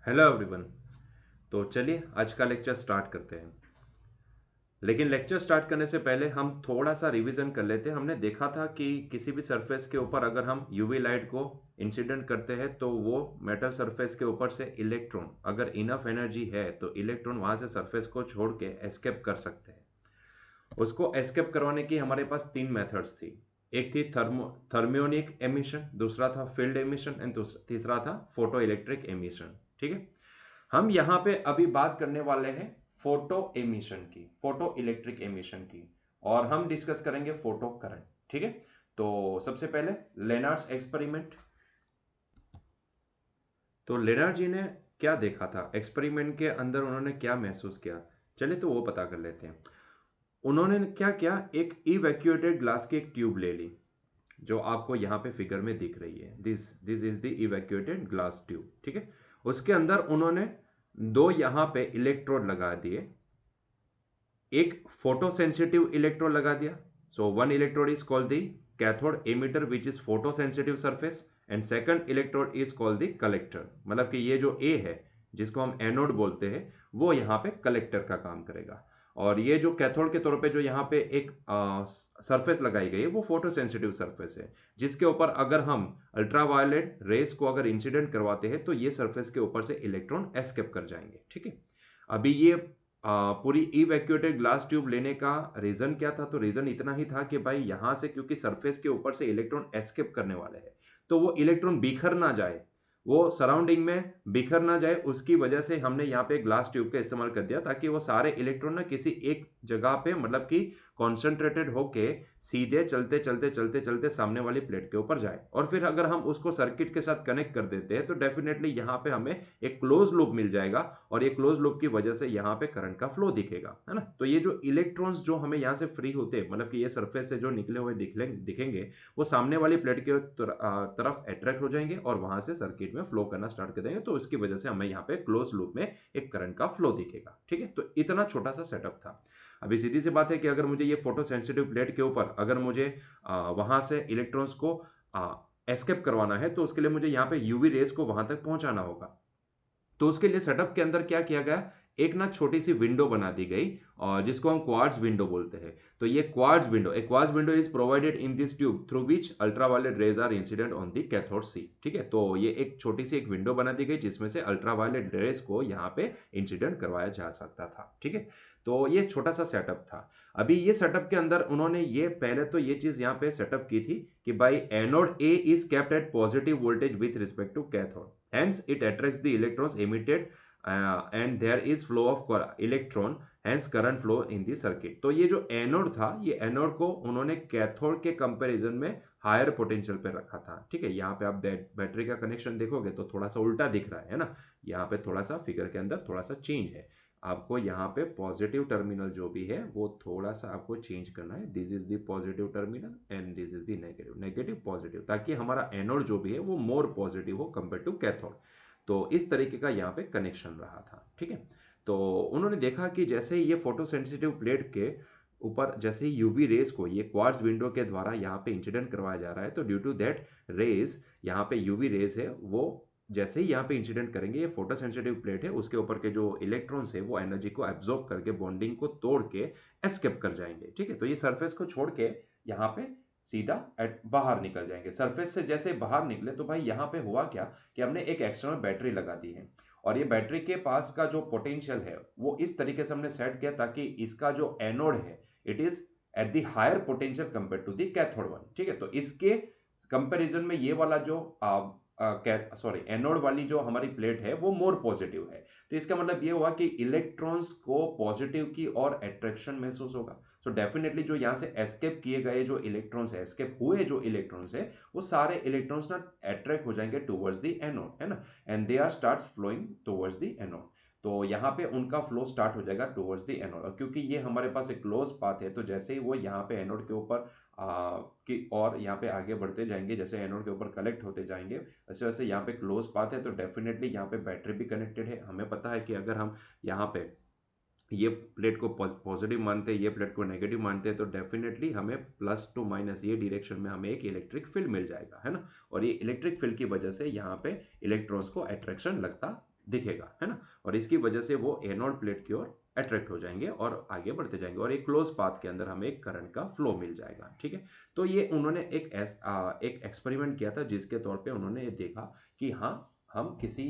Hello everyone. तो चलिए आज का लेक्चर स्टार्ट करते हैं। लेकिन लेक्चर स्टार्ट करने से पहले हम थोड़ा सा रिवीजन कर लेते हैं। हमने देखा था कि किसी भी सरफेस के ऊपर अगर हम यूवी लाइट को इंसिडेंट करते हैं तो वो मेटल सरफेस के ऊपर से इलेक्ट्रॉन, अगर इनफ एनर्जी है तो इलेक्ट्रॉन वहां से सरफेस को छोड़ के एस्केप कर सकते हैं। उसको एस्केप करवाने की हमारे पास तीन मेथड्स थी। एक थी थर्मियोनिक एमिशन, दूसरा था फील्ड एमिशन एंड तीसरा था फोटो इलेक्ट्रिक एमिशन। ठीक है, हम यहाँ पे अभी बात करने वाले हैं फोटो एमिशन की, फोटो इलेक्ट्रिक एमिशन की, और हम डिस्कस करेंगे फोटो करंट। ठीक है, तो सबसे पहले लेनार्ड्स एक्सपेरिमेंट। तो लेनार्ड जी ने क्या देखा था एक्सपेरिमेंट के अंदर, उन्होंने क्या महसूस किया, चलिए तो वो पता कर लेते हैं। उन्होंने क्या किया, एक इवैक्यूएटेड ग्लास की एक ट्यूब ले ली, जो आपको यहाँ पे फिगर में दिख रही है। This this is the evacuated glass tube. ठीक है, उसके अंदर उन्होंने दो यहाँ पे इलेक्ट्रोड लगा दिए। एक फोटो सेंसिटिव इलेक्ट्रोड लगा दिया। So one electrode is called the cathode emitter which is photo sensitive surface, and second electrode is called the collector. मतलब कि ये जो ए है, जिसको हम एनोड बोलते हैं, वो यहाँ पे कलेक्टर का काम करेगा। और ये जो कैथोड के तौर पे जो यहाँ पे एक सरफेस लगाई गई है, वो फोटो सेंसिटिव सरफेस है, जिसके ऊपर अगर हम अल्ट्रावायलेट रेस को अगर इंसिडेंट करवाते हैं तो ये सरफेस के ऊपर से इलेक्ट्रॉन एस्केप कर जाएंगे। ठीक है, अभी ये पूरी इवैक्यूएटेड ग्लास ट्यूब लेने का रीजन क्या था, तो रीजन इतना ही था कि भाई यहां से क्योंकि सरफेस के ऊपर से इलेक्ट्रॉन एस्केप करने वाले हैं, तो वो इलेक्ट्रॉन बिखर ना जाए, वो सराउंडिंग में बिखर ना जाए, उसकी वजह से हमने यहाँ पे ग्लास ट्यूब का इस्तेमाल कर दिया, ताकि वो सारे इलेक्ट्रॉन ना किसी एक जगह पे मतलब कि कॉन्सेंट्रेटेड होके सीधे चलते चलते चलते चलते सामने वाली प्लेट के ऊपर जाए। और फिर अगर हम उसको सर्किट के साथ कनेक्ट कर देते हैं तो डेफिनेटली यहाँ पे हमें एक क्लोज लूप मिल जाएगा, और ये क्लोज लूप की वजह से यहाँ पे करंट का फ्लो दिखेगा, है ना। तो ये जो इलेक्ट्रॉन्स जो हमें यहाँ से फ्री होते हैं, मतलब कि ये सरफेस से जो निकले हुए दिखेंगे, वो सामने वाली प्लेट की तरफ अट्रैक्ट हो जाएंगे और वहां से सर्किट में फ्लो करना स्टार्ट कर देंगे। तो इसकी वजह से हमें यहाँ पे क्लोज लूप में एक करंट का फ्लो दिखेगा। ठीक है, तो इतना छोटा सा सेटअप था। अभी सीधी सी बात है कि अगर मुझे ये फोटो सेंसिटिव प्लेट के ऊपर अगर मुझे वहां से इलेक्ट्रॉन्स को एस्केप करवाना है, तो उसके लिए मुझे यहाँ पे यूवी रेस को वहां तक पहुंचाना होगा। तो उसके लिए सेटअप के अंदर क्या किया गया, एक ना छोटी सी विंडो बना दी गई, और जिसको हम क्वार्ट्ज विंडो बोलते हैं। तो ये quartz window is provided in this tube through which ultraviolet rays are incident on the cathode C. ठीक है, तो ये एक छोटी सी एक विंडो बना दी गई जिसमें से अल्ट्रावायलेट रेज को यहाँ पे इंसिडेंट करवाया जा सकता था। ठीक है, तो ये छोटा सा सेटअप था। अभी ये सेटअप के अंदर उन्होंने ये पहले तो ये चीज यहाँ पे सेटअप की थी कि भाई anode A is kept at positive voltage with respect to cathode, hence it attracts the electrons emitted, and there is flow of electron, hence current flow in the circuit। तो ये जो एनोड था, ये anode को उन्होंने cathode के comparison में higher potential पे रखा था। ठीक है, यहाँ पे आप बैटरी का कनेक्शन देखोगे तो थोड़ा सा उल्टा दिख रहा है ना। यहाँ पे थोड़ा सा फिगर के अंदर थोड़ा सा चेंज है। आपको यहाँ पे पॉजिटिव टर्मिनल जो भी है वो थोड़ा सा आपको चेंज करना है। This is the positive terminal and this is the negative, negative positive, ताकि हमारा एनोड जो भी है वो मोर पॉजिटिव हो कंपेयर टू कैथोड। तो इस तरीके का यहाँ पे कनेक्शन रहा था। ठीक है, तो उन्होंने देखा कि जैसे ही ये फोटो सेंसिटिव प्लेट के ऊपर जैसे ही यूवी रेस को ये क्वार्ट्ज विंडो के द्वारा यहाँ पे इंसिडेंट करवाया जा रहा है, तो ड्यू टू दैट रेस, यहाँ पे यूवी रेस है वो जैसे ही यहाँ पे इंसिडेंट करेंगे, ये फोटो सेंसिटिव प्लेट है, उसके ऊपर के जो इलेक्ट्रॉन्स है वो एनर्जी को एब्जॉर्ब करके बॉन्डिंग को तोड़ के एस्केप कर जाएंगे। ठीक है, तो ये सरफेस को छोड़ के यहाँ पे सीधा बाहर निकल जाएंगे। सरफेस से जैसे बाहर निकले तो भाई यहाँ पे हुआ क्या कि हमने एक एक्सटर्नल बैटरी लगा दी है, और ये बैटरी के पास का जो पोटेंशियल है वो इस तरीके से हमने सेट किया ताकि इसका जो एनोड है it is at the higher potential compare to the cathode one. ठीक है, तो इसके कंपैरिजन में ये वाला जो एनोड वाली जो हमारी प्लेट है वो मोर पॉजिटिव है। तो इसका मतलब ये हुआ कि इलेक्ट्रॉन्स को पॉजिटिव की और अट्रैक्शन महसूस होगा। सो डेफिनेटली जो यहाँ से एस्केप किए गए जो इलेक्ट्रॉन्स है, एस्केप हुए जो इलेक्ट्रॉन्स है, वो सारे इलेक्ट्रॉन्स ना अट्रैक्ट हो जाएंगे टुवर्ड्स द एनोड, है ना, and they are start flowing towards the anode. तो यहाँ पे उनका फ्लो स्टार्ट हो जाएगा टुवर्ड्स द एनोड, और क्योंकि ये हमारे पास एक क्लोज पाथ है, तो जैसे ही वो यहाँ पे एनोड के ऊपर कि और यहाँ पे आगे बढ़ते जाएंगे, जैसे एनोड के ऊपर कलेक्ट होते जाएंगे, वैसे वैसे यहाँ पे क्लोज पाथ है, तो डेफिनेटली यहाँ पे बैटरी भी कनेक्टेड है। हमें पता है कि अगर हम यहाँ पे ये प्लेट को पॉजिटिव मानते हैं, ये प्लेट को नेगेटिव मानते हैं, तो डेफिनेटली हमें प्लस टू माइनस ये डायरेक्शन में हमें एक इलेक्ट्रिक फील्ड मिल जाएगा, है ना। और ये इलेक्ट्रिक फील्ड की वजह से यहाँ पे इलेक्ट्रॉन्स को अट्रैक्शन लगता दिखेगा, है ना, और इसकी वजह से वो एनोड प्लेट की ओर अट्रैक्ट हो जाएंगे और आगे बढ़ते जाएंगे और एक क्लोज पाथ के अंदर हमें एक करंट का फ्लो मिल जाएगा। ठीक है, तो ये उन्होंने एक एक्सपेरिमेंट किया था जिसके तौर पे उन्होंने ये देखा कि हाँ, हम किसी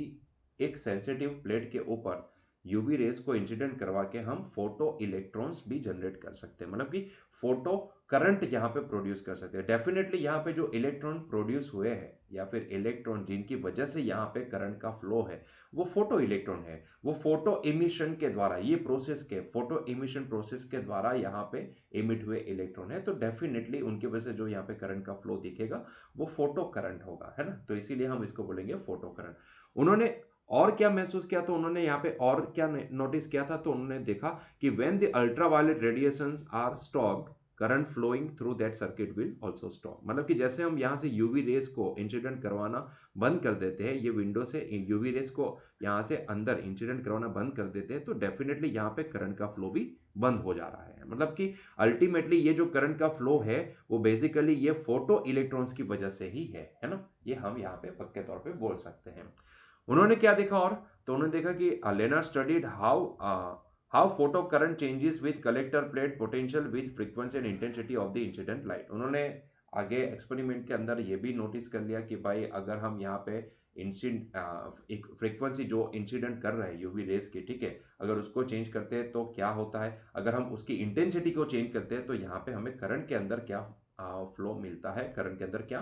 एक सेंसिटिव प्लेट के ऊपर यूवी रेस को इंसिडेंट करवा के हम फोटो इलेक्ट्रॉन्स भी जनरेट कर सकते हैं, मतलब कि फोटो करंट यहाँ पे प्रोड्यूस कर सकते हैं। डेफिनेटली यहाँ पे जो इलेक्ट्रॉन प्रोड्यूस हुए हैं या फिर इलेक्ट्रॉन जिनकी वजह से यहाँ पे करंट का फ्लो है वो फोटो इलेक्ट्रॉन है, वो फोटो इमिशन के द्वारा, ये प्रोसेस के फोटो इमिशन प्रोसेस के द्वारा यहाँ पे इमिट हुए इलेक्ट्रॉन है, तो डेफिनेटली उनकी वजह से जो यहाँ पे करंट का फ्लो दिखेगा वो फोटो करंट होगा, है ना, तो इसीलिए हम इसको बोलेंगे फोटो करंट। उन्होंने और क्या महसूस किया, तो उन्होंने यहाँ पे और क्या नोटिस किया था, तो उन्होंने देखा कि when the ultraviolet radiations are stopped current flowing through that circuit will also stop. मतलब कि जैसे हम यहाँ से यूवी रेस को इंसिडेंट करवाना बंद कर देते हैं, ये विंडो से यूवी रेस को यहाँ से अंदर इंसिडेंट करवाना बंद कर देते हैं, तो डेफिनेटली यहाँ पे करंट का फ्लो भी बंद हो जा रहा है। मतलब कि अल्टीमेटली ये जो करंट का फ्लो है वो बेसिकली ये फोटो इलेक्ट्रॉन्स की वजह से ही है ना, ये हम यहाँ पे पक्के तौर पे बोल सकते हैं। उन्होंने क्या देखा और, तो उन्होंने देखा कि Lenard studied how photo current changes with collector plate potential with frequency and intensity of the incident light. उन्होंने आगे एक्सपेरिमेंट के अंदर ये भी नोटिस कर लिया कि भाई अगर हम यहाँ पे इंसिडेंट एक फ्रीक्वेंसी जो इंसिडेंट कर रहा है यूवी रेस की, ठीक है, अगर उसको चेंज करते हैं तो क्या होता है, अगर हम उसकी इंटेंसिटी को चेंज करते हैं तो यहाँ पे हमें करंट के अंदर क्या फ्लो मिलता है, करंट के अंदर क्या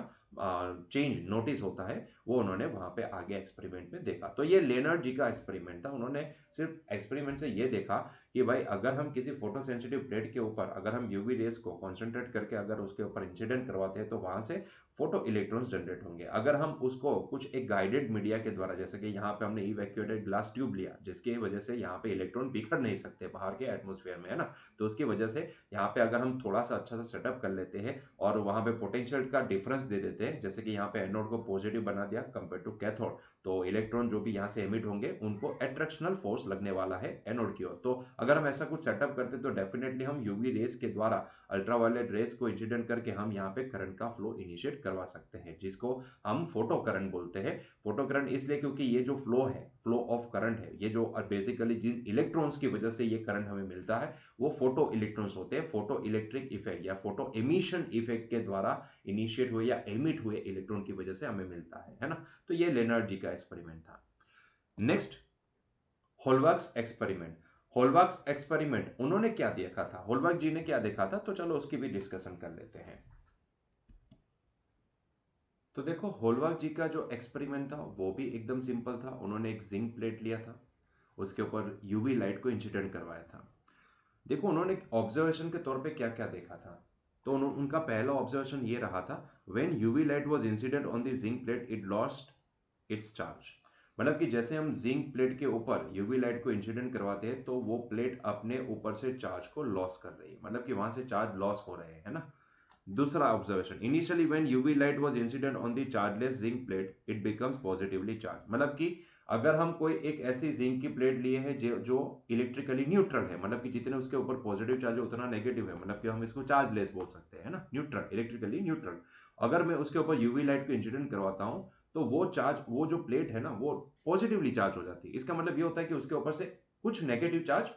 चेंज नोटिस होता है, वो उन्होंने वहां पे आगे एक्सपेरिमेंट में देखा। तो ये लेनर्ड जी का एक्सपेरिमेंट था। उन्होंने सिर्फ एक्सपेरिमेंट से ये देखा कि भाई अगर हम किसी फोटो सेंसिटिव प्लेट के ऊपर अगर हम यूवी रेस को कॉन्सेंट्रेट करके अगर उसके ऊपर इंसिडेंट करवाते हैं तो वहां से फोटो इलेक्ट्रॉन्स जनरेट होंगे। अगर हम उसको कुछ एक गाइडेड मीडिया के द्वारा, जैसे कि यहाँ पे हमने इवैक्यूएटेड ग्लास ट्यूब लिया जिसकी वजह से यहाँ पे इलेक्ट्रॉन बिखर नहीं सकते बाहर के एटमोस्फेयर में, है ना, तो उसकी वजह से यहाँ पे अगर हम थोड़ा सा अच्छा सा सेटअप कर लेते हैं और वहां पे पोटेंशियल का डिफरेंस दे देते हैं, जैसे कि यहाँ पे एनोड को पॉजिटिव बना दिया कंपेयर टू कैथोड, तो इलेक्ट्रॉन जो भी यहाँ से एमिट होंगे उनको अट्रैक्शनल फोर्स लगने वाला है एनोड की ओर। तो अगर हम ऐसा कुछ सेटअप करते तो डेफिनेटली हम यूवी रेस के द्वारा अल्ट्रावायलेट रेस को इंसिडेंट करके हम यहाँ पे करंट का फ्लो इनिशिएट करवा सकते हैं, जिसको हम फोटो करंट बोलते हैं। फोटो करंट इसलिए क्योंकि ये जो फ्लो है, फ्लो ऑफ करंट है, ये जो बेसिकली जिन इलेक्ट्रॉन्स की वजह से ये करंट हमें मिलता है वो फोटो इलेक्ट्रॉन्स होते हैं। फोटो इलेक्ट्रिक इफेक्ट या फोटो एमिशन इफेक्ट के द्वारा इनिशिएट हुए या एमिट हुए इलेक्ट्रॉन की वजह से हमें मिलता है ना। तो ये लेनार्ड जी का एक्सपेरिमेंट था। Next, Holberg's experiment. Holberg's experiment उन्होंने क्या देखा था, होलबर्ग जी ने क्या देखा था, तो चलो उसकी भी डिस्कशन कर लेते हैं। तो देखो होलबर्ग जी का जो एक्सपेरिमेंट था वो भी एकदम सिंपल था। उन्होंने एक जिंक प्लेट लिया था, उसके ऊपर यूवी लाइट को इंसिडेंट करवाया था। देखो उन्होंने ऑब्जर्वेशन के तौर पे क्या क्या देखा था, तो उनका पहला ऑब्जर्वेशन ये रहा था, when UV light was incident on the zinc plate it lost its charge. मतलब कि जैसे हम जिंक प्लेट के ऊपर यूवी लाइट को इंसिडेंट करवाते हैं तो वो प्लेट अपने ऊपर से चार्ज को लॉस कर रही है, मतलब कि वहां से चार्ज लॉस हो रहे हैं, है ना। दूसरा observation, initially when UV light was incident on the chargeless zinc plate it becomes positively charge. मतलब कि अगर हम कोई एक ऐसी जिंक की प्लेट लिए है जो इलेक्ट्रिकली न्यूट्रल है, मतलब कि जितने उसके ऊपर पॉजिटिव चार्ज है उतना नेगेटिव है, मतलब कि हम इसको चार्जलेस बोल सकते हैं ना, न्यूट्रल, इलेक्ट्रिकली न्यूट्रल। अगर मैं उसके ऊपर यूवी लाइट को इंसिडेंट करवाता हूं तो वो चार्ज, वो जो प्लेट है ना वो पॉजिटिवली चार्ज हो जाती है। इसका मतलब ये होता है कि उसके ऊपर से कुछ नेगेटिव चार्ज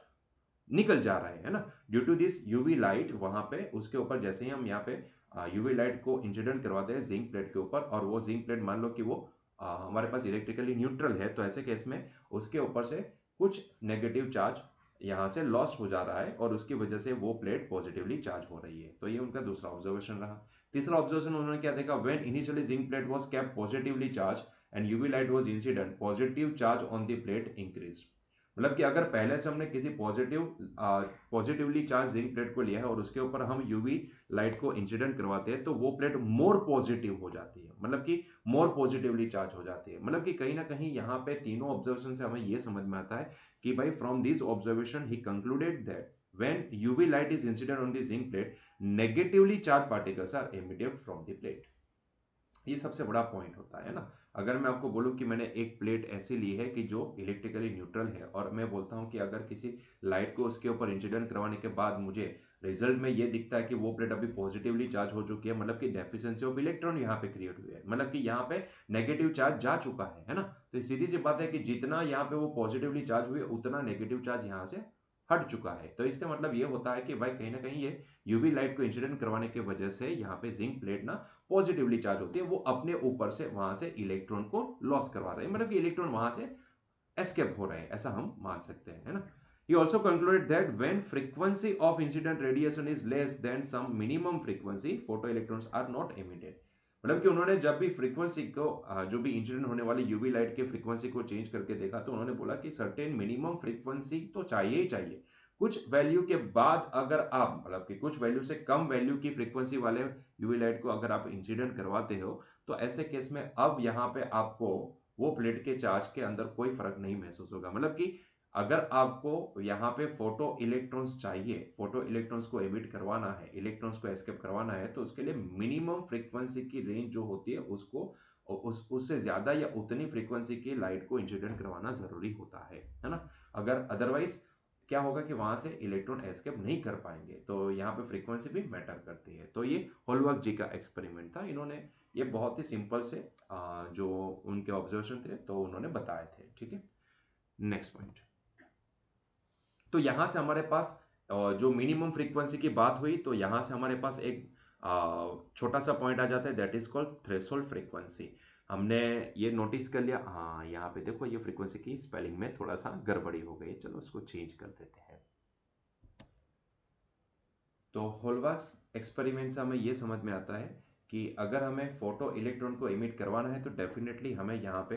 निकल जा रहा है ना, due to this UV light. वहां पे उसके ऊपर जैसे ही हम यहाँ पे यूवी लाइट को इंसिडेंट करवाते हैं जिंक प्लेट के ऊपर, और वो जिंक प्लेट मान लो कि वो हमारे पास इलेक्ट्रिकली न्यूट्रल है, तो ऐसे केस में उसके ऊपर से कुछ नेगेटिव चार्ज यहाँ से लॉस्ट हो जा रहा है और उसकी वजह से वो प्लेट पॉजिटिवली चार्ज हो रही है। तो ये उनका दूसरा ऑब्जर्वेशन रहा। तीसरा ऑब्जर्वेशन उन्होंने क्या देखा, when initially zinc plate was kept positively charge and UV light was incident positive charge on the plate increase. मतलब कि अगर पहले से हमने किसी पॉजिटिवली चार्ज जिंक प्लेट को लिया है और उसके ऊपर हम यूवी लाइट को इंसिडेंट करवाते हैं तो वो प्लेट मोर पॉजिटिव हो जाती है, मतलब कि मोर पॉजिटिवली चार्ज हो जाती है। मतलब कि कहीं ना कहीं यहाँ पे तीनों ऑब्जर्वेशन से हमें ये समझ में आता है कि भाई from this observation he concluded that when UV light is incident on the zinc plate, negatively charged particles are emitted from the plate। ये सबसे बड़ा पॉइंट होता है ना। अगर मैं आपको बोलूं कि मैंने एक प्लेट ऐसी ली है कि जो इलेक्ट्रिकली न्यूट्रल है, और मैं बोलता हूं कि अगर किसी लाइट को उसके ऊपर इंसिडेंट करवाने के बाद मुझे रिजल्ट में ये दिखता है कि वो प्लेट अभी पॉजिटिवली चार्ज हो चुकी है, मतलब कि डेफिशिएंसी ऑफ इलेक्ट्रॉन यहाँ पे क्रिएट हुई है, मतलब कि यहाँ पे नेगेटिव चार्ज जा चुका है ना। तो सीधी सी बात है कि जितना यहाँ पे वो पॉजिटिवली चार्ज हुई उतना नेगेटिव चार्ज यहाँ से हट चुका है। तो इसका मतलब ये होता है कि भाई कहीं ना कहीं ये यूवी लाइट को इंसिडेंट करवाने की वजह से यहाँ पे जिंक प्लेट ना पॉजिटिवली चार्ज होती है, वो अपने ऊपर से वहां से इलेक्ट्रॉन को लॉस करवा रहे हैं, मतलब कि इलेक्ट्रॉन वहां से एस्केप हो रहे हैं, ऐसा हम मान सकते हैं, है ना। He also concluded that when frequency of incident radiation is less than some minimum frequency, photoelectrons are not emitted। मतलब कि उन्होंने जब भी फ्रीक्वेंसी को जो भी इंसिडेंट होने वाली यूवी लाइट के फ्रीक्वेंसी को चेंज करके देखा, तो उन्होंने बोला कि सर्टेन मिनिमम फ्रीक्वेंसी तो चाहिए ही चाहिए। कुछ वैल्यू के बाद अगर आप, मतलब कि कुछ वैल्यू से कम वैल्यू की फ्रीक्वेंसी वाले यूवी लाइट को अगर आप इंसिडेंट करवाते हो, तो ऐसे केस में अब यहाँ पे आपको वो प्लेट के चार्ज के अंदर कोई फर्क नहीं महसूस होगा। मतलब कि अगर आपको यहाँ पे फोटो इलेक्ट्रॉन्स चाहिए, फोटो इलेक्ट्रॉन्स को एमिट करवाना है, इलेक्ट्रॉन्स को एस्केप करवाना है, तो उसके लिए मिनिमम फ्रीक्वेंसी की रेंज जो होती है उसको उससे ज्यादा या उतनी फ्रीक्वेंसी की लाइट को इंसिडेंट करवाना जरूरी होता है ना। अगर अदरवाइज क्या होगा कि वहां से इलेक्ट्रॉन एस्केप नहीं कर पाएंगे, तो यहाँ पे फ्रीक्वेंसी भी मैटर करती है। तो ये होलबर्ग जी का एक्सपेरिमेंट था, इन्होंने ये बहुत ही सिंपल से जो उनके ऑब्जर्वेशन थे तो उन्होंने बताए थे, ठीक है। नेक्स्ट पॉइंट, तो यहां से हमारे पास जो मिनिमम फ्रीक्वेंसी की बात हुई, तो यहां से हमारे पास एक छोटा सा पॉइंट आ जाता है, that is called threshold frequency. हमने ये नोटिस कर लिया, हाँ यहाँ पे देखो ये फ्रीक्वेंसी की स्पेलिंग में थोड़ा सा गड़बड़ी हो गई, चलो उसको चेंज कर देते हैं। तो होलबर्ग्स एक्सपेरिमेंट से हमें ये समझ में आता है कि अगर हमें फोटो इलेक्ट्रॉन को इमिट करवाना है तो डेफिनेटली हमें यहाँ पे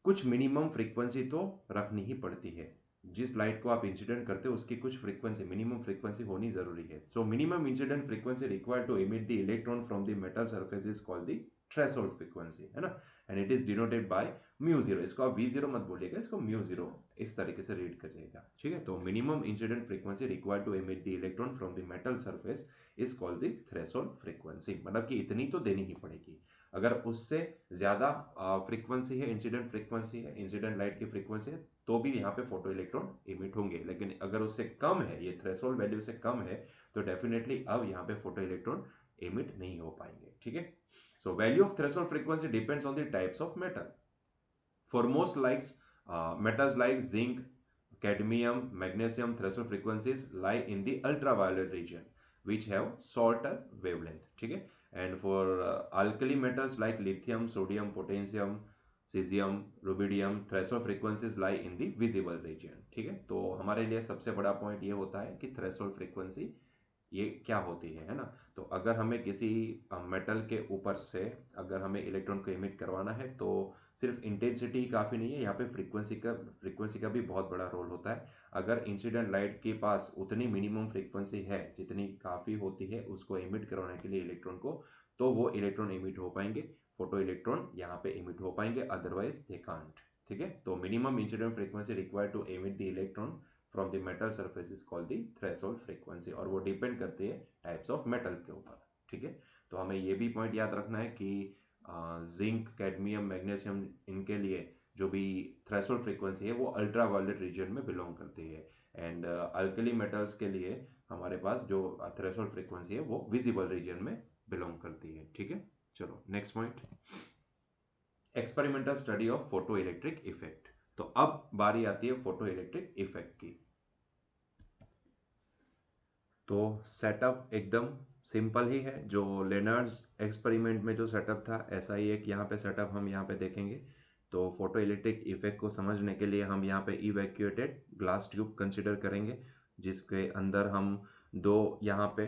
कुछ मिनिमम फ्रीक्वेंसी तो रखनी ही पड़ती है। जिस लाइट को आप इंसिडेंट करते हो उसकी कुछ फ्रीक्वेंसी, मिनिमम फ्रीक्वेंसी होनी जरूरी है। So minimum incident frequency required to emit the electron from the metal surface is called the threshold frequency, है ना। And it is denoted by mu zero. इसको आप v0 मत बोलिएगा, इसको म्यू जीरो इस तरीके से रीड करिएगा, ठीक है। तो minimum incident frequency required to emit the electron from the metal surface is called the threshold frequency, मतलब कि इतनी तो देनी ही पड़ेगी। अगर उससे ज्यादा फ्रीक्वेंसी है, इंसिडेंट फ्रीक्वेंसी है, इंसिडेंट लाइट की फ्रीक्वेंसी है, तो भी यहाँ पे फोटो इलेक्ट्रॉन इमिट होंगे। लेकिन अगर उससे कम है, ये थ्रेशोल्ड वैल्यू से कम है, तो डेफिनेटली अब यहाँ पे फोटो इलेक्ट्रॉन इमिट नहीं हो पाएंगे, ठीक है। So value of threshold frequency depends on the types of metal. For most likes metals like zinc, cadmium, magnesium, threshold frequencies lie in the ultraviolet region, which have shorter wavelength, ठीक है। And for alkali metals like lithium, sodium, potassium, cesium, rubidium, threshold frequencies lie in the visible region, ठीक है। तो हमारे लिए सबसे बड़ा point ये होता है कि थ्रेशोल्ड फ्रीक्वेंसी ये क्या होती है ना। तो अगर हमें किसी मेटल के ऊपर से अगर हमें इलेक्ट्रॉन को इमिट करवाना है, तो सिर्फ इंटेंसिटी ही काफ़ी नहीं है, यहाँ पे फ्रीक्वेंसी का भी बहुत बड़ा रोल होता है। अगर इंसिडेंट लाइट के पास उतनी मिनिमम फ्रीक्वेंसी है जितनी काफ़ी होती है उसको इमिट करवाने के लिए इलेक्ट्रॉन को, तो वो इलेक्ट्रॉन इमिट हो पाएंगे, फोटो इलेक्ट्रॉन यहाँ पे इमिट हो पाएंगे, अदरवाइज दे कांट, ठीक है। तो minimum incident frequency required to emit the electron from the metal surface is called the threshold frequency, और वो डिपेंड करती है टाइप्स ऑफ मेटल के ऊपर, ठीक है। तो हमें ये भी पॉइंट याद रखना है कि जिंक, कैडमियम, मैग्नीशियम, इनके लिए जो भी थ्रेशोल्ड फ्रीक्वेंसी है वो अल्ट्रावायलेट रीजन में बिलोंग करती है। एंड अल्कली मेटल्स के लिए हमारे पास जो थ्रेशोल्ड फ्रीक्वेंसी है वो विजिबल रीजन में बिलोंग करती है, ठीक है। चलो next point, experimental study of photo electric effect. तो अब बारी आती है फोटो इलेक्ट्रिक इफेक्ट की। तो सेटअप एकदम सिंपल ही है, जो लेनर्ड्स एक्सपेरिमेंट में जो सेटअप था ऐसा ही एक यहाँ पे सेटअप हम यहाँ पे देखेंगे। तो फोटो इलेक्ट्रिक इफेक्ट को समझने के लिए हम यहाँ पे इवैक्यूएटेड ग्लास ट्यूब कंसिडर करेंगे, जिसके अंदर हम दो यहाँ पे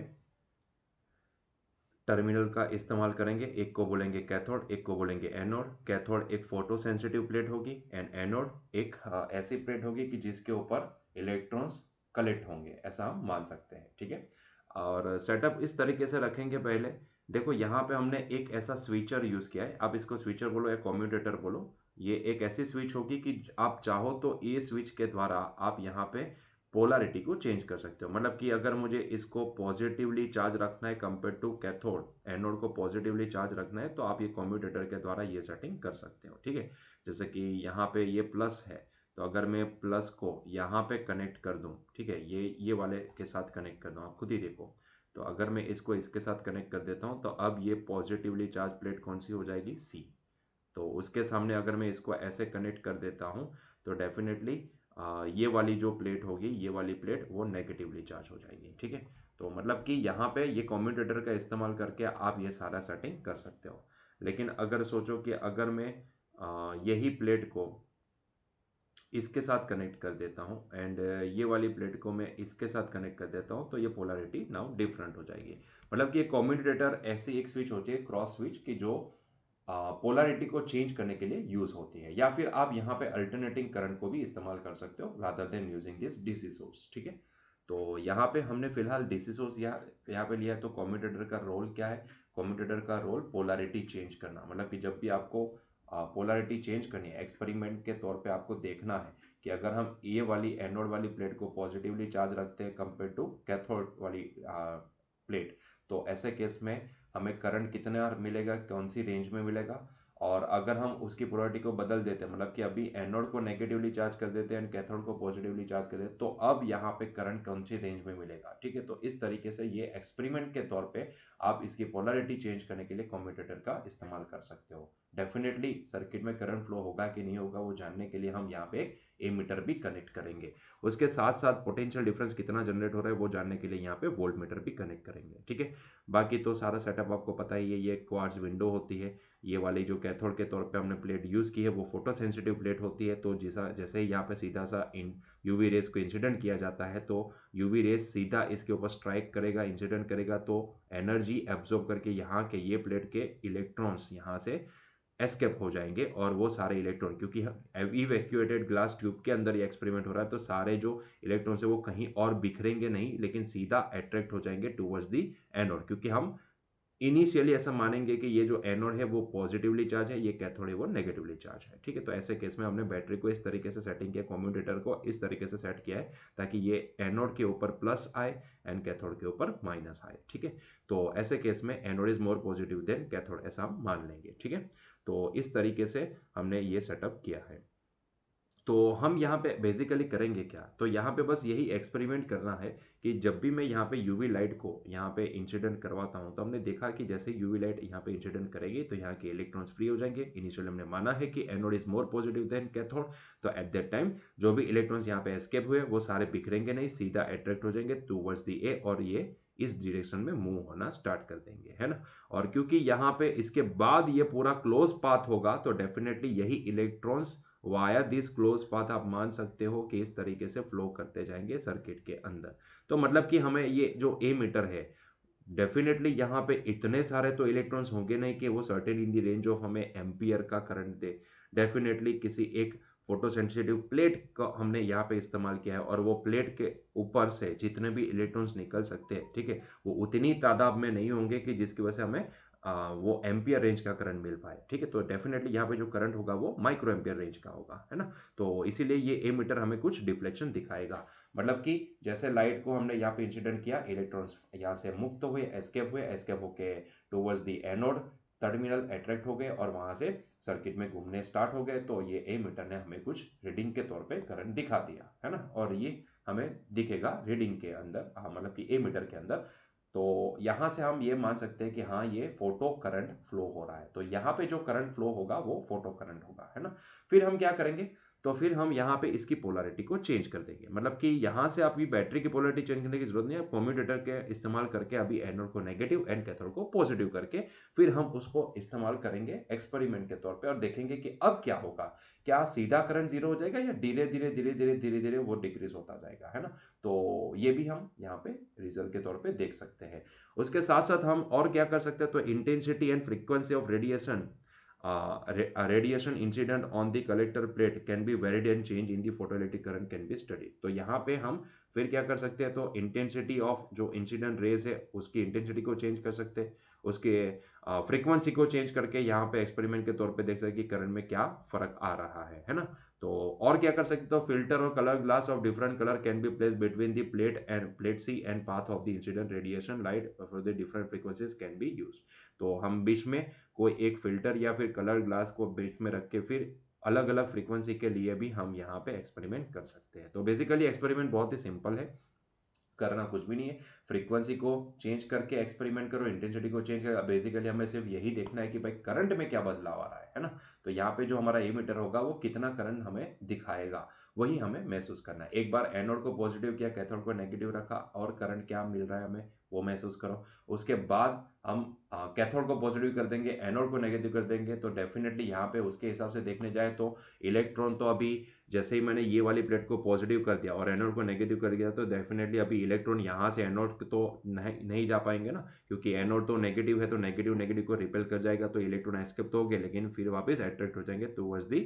टर्मिनल का इस्तेमाल करेंगे। एक को बोलेंगे कैथोड, एक को बोलेंगे एनोड। कैथोड एक फोटो सेंसिटिव प्लेट होगी एंड एनोड एक ऐसी प्लेट होगी कि जिसके ऊपर इलेक्ट्रॉन्स कलेक्ट होंगे, ऐसा हम मान सकते हैं, ठीक है। और सेटअप इस तरीके से रखेंगे। पहले देखो यहाँ पे हमने एक ऐसा स्विचर यूज किया है, आप इसको स्विचर बोलो या कम्यूटेटर बोलो। ये एक ऐसी स्विच होगी कि आप चाहो तो ये स्विच के द्वारा आप यहाँ पे पोलैरिटी को चेंज कर सकते हो। मतलब कि अगर मुझे इसको पॉजिटिवली चार्ज रखना है कंपेयर टू कैथोड, एनोड को पॉजिटिवली चार्ज रखना है, तो आप ये कम्यूटेटर के द्वारा ये सेटिंग कर सकते हो। ठीक है, जैसे कि यहाँ पे ये प्लस है, तो अगर मैं प्लस को यहाँ पे कनेक्ट कर दूं, ठीक है, ये वाले के साथ कनेक्ट कर दूं, आप खुद ही देखो। तो अगर मैं इसको इसके साथ कनेक्ट कर देता हूँ, तो अब ये पॉजिटिवली चार्ज प्लेट कौन सी हो जाएगी, सी। तो उसके सामने अगर मैं इसको ऐसे कनेक्ट कर देता हूँ, तो डेफिनेटली ये वाली जो प्लेट होगी, ये वाली प्लेट वो नेगेटिवली चार्ज हो जाएगी। ठीक है, तो मतलब कि यहाँ पे ये कम्यूटेटर का इस्तेमाल करके आप ये सारा सेटिंग कर सकते हो। लेकिन अगर सोचो कि अगर मैं यही प्लेट को इसके साथ कनेक्ट कर देता हूँ एंड ये वाली प्लेट को मैं इसके साथ कनेक्ट कर देता हूँ, तो ये पोलैरिटी नाउ डिफरेंट हो जाएगी। मतलब कि कम्यूटेटर ऐसी एक स्विच होती है, क्रॉस स्विच, की जो पोलैरिटी को चेंज करने के लिए यूज होती है। या फिर आप यहाँ पे अल्टरनेटिंग करंट को भी इस्तेमाल कर सकते हो rather than using this DC source. ठीक है, तो यहाँ पे हमने फिलहाल डीसी सोर्स यहाँ पे लिया। तो कम्यूटेटर का रोल क्या है, कम्यूटेटर का रोल पोलैरिटी चेंज करना। मतलब कि जब भी आपको पोलैरिटी चेंज करनी है, एक्सपेरिमेंट के तौर पे आपको देखना है कि अगर हम ये वाली एनोड वाली प्लेट को पॉजिटिवली चार्ज रखते हैं कंपेयर टू कैथोड वाली प्लेट, तो ऐसे केस में हमें करंट कितना मिलेगा, कौन सी रेंज में मिलेगा। और अगर हम उसकी पोलैरिटी को बदल देते हैं, मतलब कि अभी एनोड को नेगेटिवली चार्ज कर देते हैं एंड कैथोड को पॉजिटिवली चार्ज कर देते हैं, तो अब यहाँ पे करंट कौन सी रेंज में मिलेगा। ठीक है, तो इस तरीके से ये एक्सपेरिमेंट के तौर पे आप इसकी पोलैरिटी चेंज करने के लिए कम्यूटेटर का इस्तेमाल कर सकते हो। डेफिनेटली सर्किट में करंट फ्लो होगा कि नहीं होगा वो जानने के लिए हम यहाँ पे एक एमीटर भी कनेक्ट करेंगे। उसके साथ साथ पोटेंशियल डिफरेंस कितना जनरेट हो रहा है वो जानने के लिए यहाँ पे वोल्ट मीटर भी कनेक्ट करेंगे। ठीक है, बाकी तो सारा सेटअप आपको पता ही है। ये क्वार्ट्ज विंडो होती है, ये वाली जो कैथोड के तौर पे हमने प्लेट यूज की है वो फोटो सेंसिटिव प्लेट होती है। तो जैसे ही यहाँ पे सीधा सा इन यूवी रेस को इंसिडेंट किया जाता है, तो यूवी रेस सीधा इसके ऊपर स्ट्राइक करेगा, इंसिडेंट करेगा, तो एनर्जी एब्जॉर्ब करके यहाँ के ये प्लेट के इलेक्ट्रॉन्स यहाँ से एस्केप हो जाएंगे। और वो सारे इलेक्ट्रॉन, क्योंकि इवैक्यूएटेड ग्लास ट्यूब के अंदर ये एक्सपेरिमेंट हो रहा है, तो सारे जो इलेक्ट्रॉन्स है वो कहीं और बिखरेंगे नहीं, लेकिन सीधा अट्रैक्ट हो जाएंगे टुवर्ड्स दी एनोड। क्योंकि हम इनिशियली ऐसा मानेंगे कि ये जो एनोड है वो पॉजिटिवली चार्ज है, ये कैथोड है वो नेगेटिवली चार्ज है। ठीक है, तो ऐसे केस में हमने बैटरी को इस तरीके से सेटिंग किया, कम्यूटेटर को इस तरीके से सेट किया है ताकि ये एनोड के ऊपर प्लस आए एंड कैथोड के ऊपर माइनस आए। ठीक है, तो ऐसे केस में anode is more positive than cathode, ऐसा हम मान लेंगे। ठीक है, तो इस तरीके से हमने ये सेटअप किया है। तो हम यहाँ पे बेसिकली करेंगे क्या, तो यहाँ पे बस यही एक्सपेरिमेंट करना है कि जब भी मैं यहाँ पे यूवी लाइट को यहाँ पे इंसिडेंट करवाता हूँ, तो हमने देखा कि जैसे यूवी लाइट यहाँ पे इंसिडेंट करेगी तो यहाँ के इलेक्ट्रॉन्स फ्री हो जाएंगे। इनिशियली हमने माना है कि anode is more positive than cathode, तो एट दैट टाइम जो भी इलेक्ट्रॉन्स यहाँ पे एस्केप हुए वो सारे बिखरेंगे नहीं, सीधा अट्रैक्ट हो जाएंगे टूवर्ड्स द ए और ये इस डायरेक्शन में मूव होना स्टार्ट कर देंगे, है ना। और क्योंकि यहाँ पे इसके बाद ये पूरा क्लोज पाथ होगा, तो डेफिनेटली यही electrons via this close path आप मान सकते हो कि इस तरीके से फ्लो करते जाएंगे सर्किट के अंदर। तो मतलब कि हमें ये जो ए मीटर है, डेफिनेटली यहाँ पे इतने सारे तो इलेक्ट्रॉन्स होंगे नहीं कि वो certain in the range of हमें एम्पियर का करंट दे। डेफिनेटली किसी एक फोटोसेंसिटिव प्लेट का हमने यहाँ पे इस्तेमाल किया है, और वो प्लेट के ऊपर से जितने भी इलेक्ट्रॉन्स निकल सकते हैं, ठीक है, वो उतनी तादाद में नहीं होंगे कि जिसकी वजह से हमें वो एम्पियर रेंज का करंट मिल पाए। ठीक है, तो डेफिनेटली यहाँ पे जो करंट होगा वो माइक्रो एम्पियर रेंज का होगा, है ना। तो इसीलिए ये ए मीटर हमें कुछ डिफ्लेक्शन दिखाएगा। मतलब कि जैसे लाइट को हमने यहाँ पे इंसिडेंट किया, इलेक्ट्रॉन्स यहाँ से मुक्त हुए, एस्केप होके towards the anode terminal attract हो गए और वहां से सर्किट में घूमने स्टार्ट हो गए। तो ये ए मीटर ने हमें कुछ रीडिंग के तौर पे करंट दिखा दिया, है ना। और ये हमें दिखेगा रीडिंग के अंदर, मतलब कि ए मीटर के अंदर। तो यहां से हम ये मान सकते हैं कि हाँ, ये फोटो करंट फ्लो हो रहा है। तो यहाँ पे जो करंट फ्लो होगा वो फोटो करंट होगा, है ना। फिर हम क्या करेंगे, तो फिर हम यहाँ पे इसकी पोलैरिटी को चेंज कर देंगे। मतलब कि यहाँ से आपकी बैटरी की पोलैरिटी चेंज करने की जरूरत नहीं है, कम्यूटेटर के इस्तेमाल करके अभी एनोड को नेगेटिव एंड कैथोड को पॉजिटिव करके फिर हम उसको इस्तेमाल करेंगे एक्सपेरिमेंट के तौर पे, और देखेंगे कि अब क्या होगा। क्या सीधा करंट जीरो हो जाएगा या धीरे धीरे धीरे धीरे धीरे धीरे वो डिक्रीज होता जाएगा, है ना। तो ये भी हम यहाँ पे रिजल्ट के तौर पे देख सकते हैं। उसके साथ साथ हम और क्या कर सकते हैं, तो intensity and frequency of radiation radiation incident on the collector plate can be varied and change in the photoelectric current can be studied। तो यहाँ पे हम फिर क्या कर सकते हैं, तो इंटेंसिटी ऑफ जो इंसिडेंट रेज है उसकी इंटेंसिटी को चेंज कर सकते हैं, उसके फ्रीक्वेंसी को चेंज करके यहाँ पे एक्सपेरिमेंट के तौर पे देख सकते हैं कि करंट में क्या फर्क आ रहा है ना। तो और क्या कर सकते हो, फिल्टर और colour glass of different colour can be place between the plate C and path of the incident radiation light for the different frequencies can be use. तो हम बीच में कोई एक फिल्टर या फिर कलर ग्लास को बीच में रख के फिर अलग अलग फ्रीक्वेंसी के लिए भी हम यहाँ पे एक्सपेरिमेंट कर सकते हैं। तो बेसिकली एक्सपेरिमेंट बहुत ही सिंपल है, करना कुछ भी नहीं है, फ्रीक्वेंसी को चेंज करके एक्सपेरिमेंट करो, इंटेंसिटी को चेंज करो। बेसिकली हमें सिर्फ यही देखना है कि भाई करंट में क्या बदलाव आ रहा है ना। तो यहाँ पे जो हमारा एमीटर होगा वो कितना करंट हमें दिखाएगा वही हमें महसूस करना है। एक बार एनोड को पॉजिटिव किया, कैथोड को नेगेटिव रखा और करंट क्या मिल रहा है हमें वो महसूस करो। उसके बाद हम कैथोड को पॉजिटिव कर देंगे, एनोड को नेगेटिव कर देंगे। तो डेफिनेटली यहाँ पे उसके हिसाब से देखने जाए तो इलेक्ट्रॉन तो अभी जैसे ही मैंने ये वाली प्लेट को पॉजिटिव कर दिया और एनोड को नेगेटिव कर दिया तो डेफिनेटली अभी इलेक्ट्रॉन यहाँ से एनोड तो नहीं जा पाएंगे ना, क्योंकि एनोड तो नेगेटिव है, तो नेगेटिव नेगेटिव को रिपेल कर जाएगा तो इलेक्ट्रॉन एस्केप तो हो गए, लेकिन फिर वापस अट्रैक्ट हो जाएंगे टुवर्ड्स दी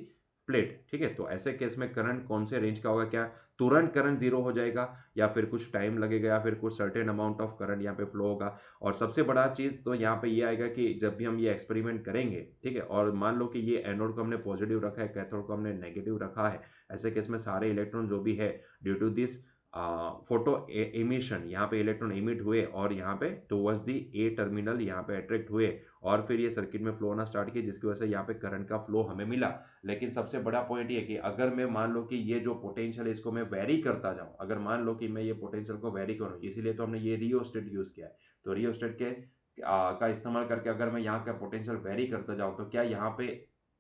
प्लेट। ठीक है, तो ऐसे केस में करंट कौन से रेंज का होगा, क्या तुरंत करंट जीरो हो जाएगा या फिर कुछ टाइम लगेगा या फिर कुछ सर्टेन अमाउंट ऑफ करंट यहाँ पे फ्लो होगा। और सबसे बड़ा चीज तो यहाँ पे ये आएगा कि जब भी हम ये एक्सपेरिमेंट करेंगे, ठीक है, और मान लो कि ये एनोड को हमने पॉजिटिव रखा है, कैथोड को हमने नेगेटिव रखा है, ऐसे केस में सारे इलेक्ट्रॉन जो भी है due to this photo emission यहाँ पे इलेक्ट्रॉन एमिट हुए और यहाँ पे टुवर्ड्स दी ए टर्मिनल यहाँ पे अट्रैक्ट हुए और फिर ये सर्किट में फ्लो होना स्टार्ट किया, जिसकी वजह से यहाँ पे करंट का फ्लो हमें मिला। लेकिन सबसे बड़ा पॉइंट ये कि अगर मैं मान लो कि ये जो पोटेंशियल है इसको मैं वेरी करता जाऊं, अगर मान लो कि मैं ये पोटेंशियल को वेरी करूं, इसीलिए तो हमने ये रियोस्टेट यूज किया है। तो रियोस्टेट के का इस्तेमाल करके अगर मैं यहाँ का पोटेंशियल वेरी करता जाऊं तो क्या यहाँ पे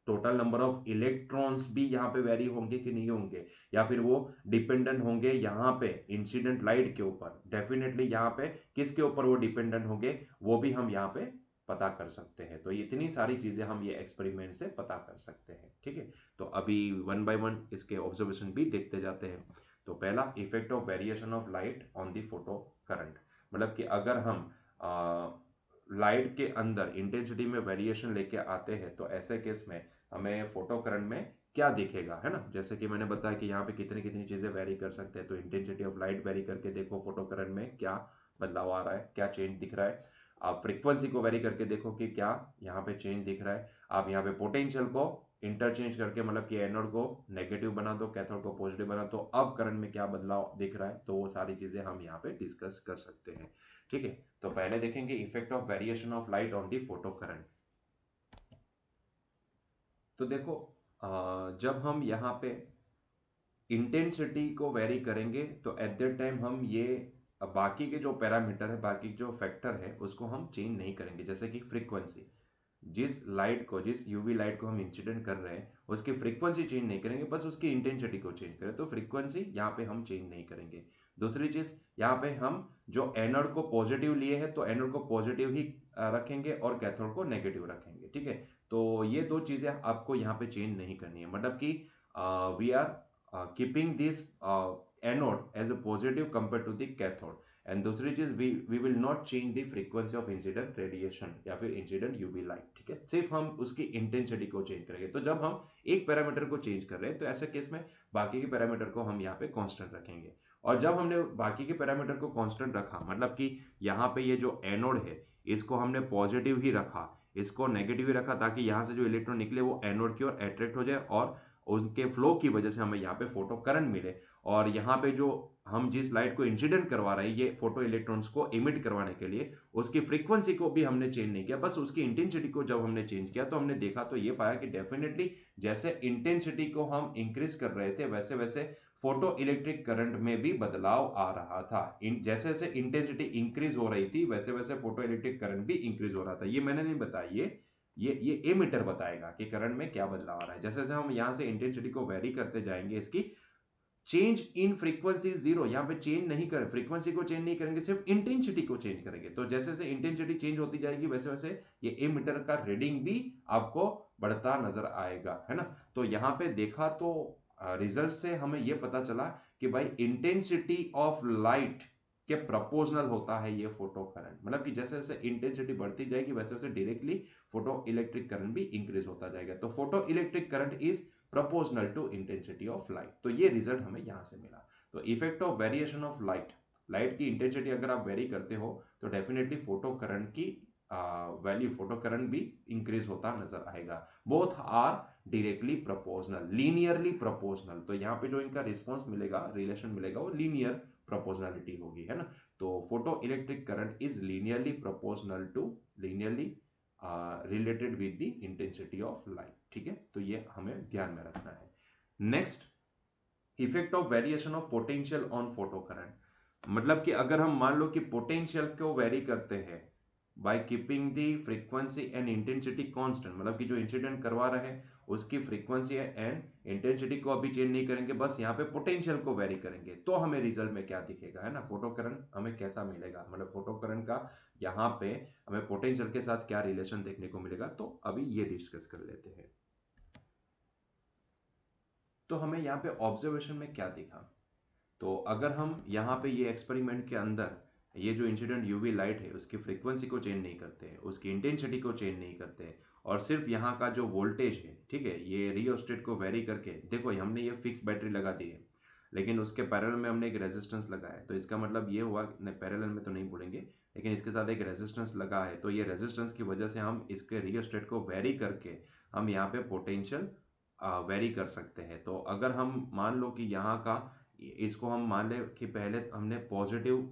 टोटल नंबर ऑफ इलेक्ट्रॉन्स भी यहाँ पे वेरी होंगे कि नहीं होंगे, या फिर वो डिपेंडेंट होंगे यहाँ पे इंसिडेंट लाइट के ऊपर। डेफिनेटली यहाँ पे किसके ऊपर वो डिपेंडेंट होंगे वो भी हम यहाँ पे पता कर सकते हैं। तो इतनी सारी चीजें हम ये एक्सपेरिमेंट से पता कर सकते हैं। ठीक है, तो अभी वन बाय वन इसके ऑब्जर्वेशन भी देखते जाते हैं। तो पहला, effect of variation of light on the photo current, मतलब कि अगर हम लाइट के अंदर इंटेंसिटी में वेरिएशन लेके आते हैं तो ऐसे केस में हमें फोटो करंट में क्या दिखेगा, है ना। जैसे कि मैंने बताया कि यहाँ पे कितनी कितनी चीजें वेरी कर सकते हैं। तो इंटेंसिटी ऑफ लाइट वेरी करके देखो फोटो करंट में क्या बदलाव आ रहा है, क्या चेंज दिख रहा है। आप फ्रीक्वेंसी को वेरी करके देखो कि क्या यहाँ पे चेंज दिख रहा है। आप यहाँ पे पोटेंशियल को इंटरचेंज करके, मतलब कि एनोड को नेगेटिव बना दो, कैथोड को पॉजिटिव बना दो, अब करंट में क्या बदलाव दिख रहा है। तो वो सारी चीजें हम यहाँ पे डिस्कस कर सकते हैं। ठीक है, तो पहले देखेंगे effect of variation of light on the photo current. तो देखो जब हम यहाँ पे इंटेंसिटी को वेरी करेंगे तो एट दैट टाइम हम ये बाकी के जो पैरामीटर है, बाकी जो फैक्टर है उसको हम चेंज नहीं करेंगे। जैसे कि फ्रीक्वेंसी, जिस लाइट को, जिस यूवी लाइट को हम इंसिडेंट कर रहे हैं उसकी फ्रीक्वेंसी चेंज नहीं करेंगे, बस उसकी इंटेंसिटी को चेंज करें। तो फ्रीक्वेंसी यहाँ पे हम चेंज नहीं करेंगे। दूसरी चीज, यहाँ पे हम जो एनोड को पॉजिटिव लिए हैं तो एनोड को पॉजिटिव ही रखेंगे और कैथोड को नेगेटिव रखेंगे। ठीक है, तो ये दो चीजें आपको यहाँ पे चेंज नहीं करनी है, मतलब कि we are keeping this anode as a positive compare to the cathode. And दूसरी चीज, we will not change the frequency of incident radiation या फिर इंसिडेंट यूवी लाइट। ठीक है, सिर्फ हम उसकी इंटेंसिटी को चेंज करेंगे। तो जब हम एक पैरामीटर को चेंज कर रहे हैं तो ऐसे केस में बाकी के पैरामीटर को हम यहाँ पे कांस्टेंट रखेंगे। और जब हमने बाकी के पैरामीटर को कांस्टेंट रखा, मतलब कि यहाँ पे ये जो एनोड है इसको हमने पॉजिटिव ही रखा, इसको नेगेटिव ही रखा, ताकि यहाँ से जो इलेक्ट्रॉन निकले वो एनोड की ओर अट्रैक्ट हो जाए और उनके फ्लो की वजह से हमें यहाँ पे फोटो करंट मिले। और यहाँ पे जो हम जिस लाइट को इंसिडेंट करवा रहे हैं ये फोटो इलेक्ट्रॉन्स को इमिट करवाने के लिए, उसकी फ्रीक्वेंसी को भी हमने चेंज नहीं किया, बस उसकी इंटेंसिटी को जब हमने चेंज किया तो हमने देखा, तो ये पाया कि डेफिनेटली जैसे इंटेंसिटी को हम इंक्रीज कर रहे थे वैसे वैसे फोटो इलेक्ट्रिक करंट में भी बदलाव आ रहा था। जैसे जैसे इंटेंसिटी इंक्रीज हो रही थी वैसे वैसे फोटो इलेक्ट्रिक करंट भी इंक्रीज हो रहा था। ये मैंने नहीं बताया, ये एमीटर बताएगा कि करंट में क्या बदलाव आ रहा है। जैसे जैसे हम यहाँ से इंटेंसिटी को वेरी करते जाएंगे, इसकी चेंज इन फ्रीक्वेंसी जीरो, यहाँ पे चेंज नहीं करें, फ्रीक्वेंसी को चेंज नहीं करेंगे, सिर्फ इंटेंसिटी को चेंज करेंगे। तो जैसे जैसे इंटेंसिटी चेंज होती जाएगी वैसे वैसे ये एमीटर का रीडिंग भी आपको बढ़ता नजर आएगा, है ना। तो यहाँ पे देखा तो रिजल्ट से हमें ये पता चला कि भाई इंटेंसिटी ऑफ लाइट के प्रोपोर्शनल होता है ये फोटो करंट, मतलब कि जैसे जैसे इंटेंसिटी बढ़ती जाएगी वैसे वैसे डायरेक्टली फोटो इलेक्ट्रिक करंट भी इंक्रीज होता जाएगा। तो photo electric current is proportional to intensity of light. तो ये रिजल्ट हमें यहां से मिला। तो effect of variation of light, light की इंटेंसिटी अगर आप वेरी करते हो तो डेफिनेटली फोटो करंट की वैल्यू, फोटो करंट भी इंक्रीज होता नजर आएगा। Both are directly proportional, linearly proportional. तो यहाँ पे जो इनका रिस्पॉन्स मिलेगा, रिलेशन मिलेगा, वो लीनियर प्रोपोर्शनलिटी होगी, है ना। तो photo electric current is linearly proportional to, linearly related with the intensity of light, ठीक है। तो ये हमें ध्यान में रखना है। Next, effect of variation of potential on photo current. मतलब कि अगर हम मान लो कि पोटेंशियल को वेरी करते हैं by keeping the frequency and intensity constant, मतलब कि जो इंसिडेंट करवा रहे हैं उसकी फ्रीक्वेंसी एंड इंटेंसिटी को अभी चेंज नहीं करेंगे, बस यहाँ पे पोटेंशियल को वेरी करेंगे, तो हमें रिजल्ट में क्या दिखेगा, है ना, फोटो करंट हमें कैसा मिलेगा, मतलब फोटो करंट का यहाँ पे हमें पोटेंशियल के साथ क्या रिलेशन देखने को मिलेगा। तो अभी ये डिस्कस कर लेते हैं। तो हमें यहाँ पे ऑब्जर्वेशन में क्या दिखा, तो अगर हम यहाँ पे ये एक्सपेरिमेंट के अंदर ये जो इंसिडेंट यूवी लाइट है उसकी फ्रीक्वेंसी को चेंज नहीं करते हैं, उसकी इंटेंसिटी को चेंज नहीं करते हैं, और सिर्फ यहाँ का जो वोल्टेज है, ठीक है, ये रियोस्टेट को वेरी करके, देखो हमने ये फिक्स बैटरी लगा दी है, लेकिन उसके पैरेलल में हमने एक रेजिस्टेंस लगाया है, तो इसका मतलब ये हुआ, पैरेलल में तो नहीं बोलेंगे, लेकिन इसके साथ एक रेजिस्टेंस लगा है, तो ये रेजिस्टेंस की वजह से हम इसके रियोस्टेट को वेरी करके हम यहाँ पे पोटेंशियल वेरी कर सकते हैं। तो अगर हम मान लो कि यहाँ का, इसको हम मान ले कि पहले हमने पॉजिटिव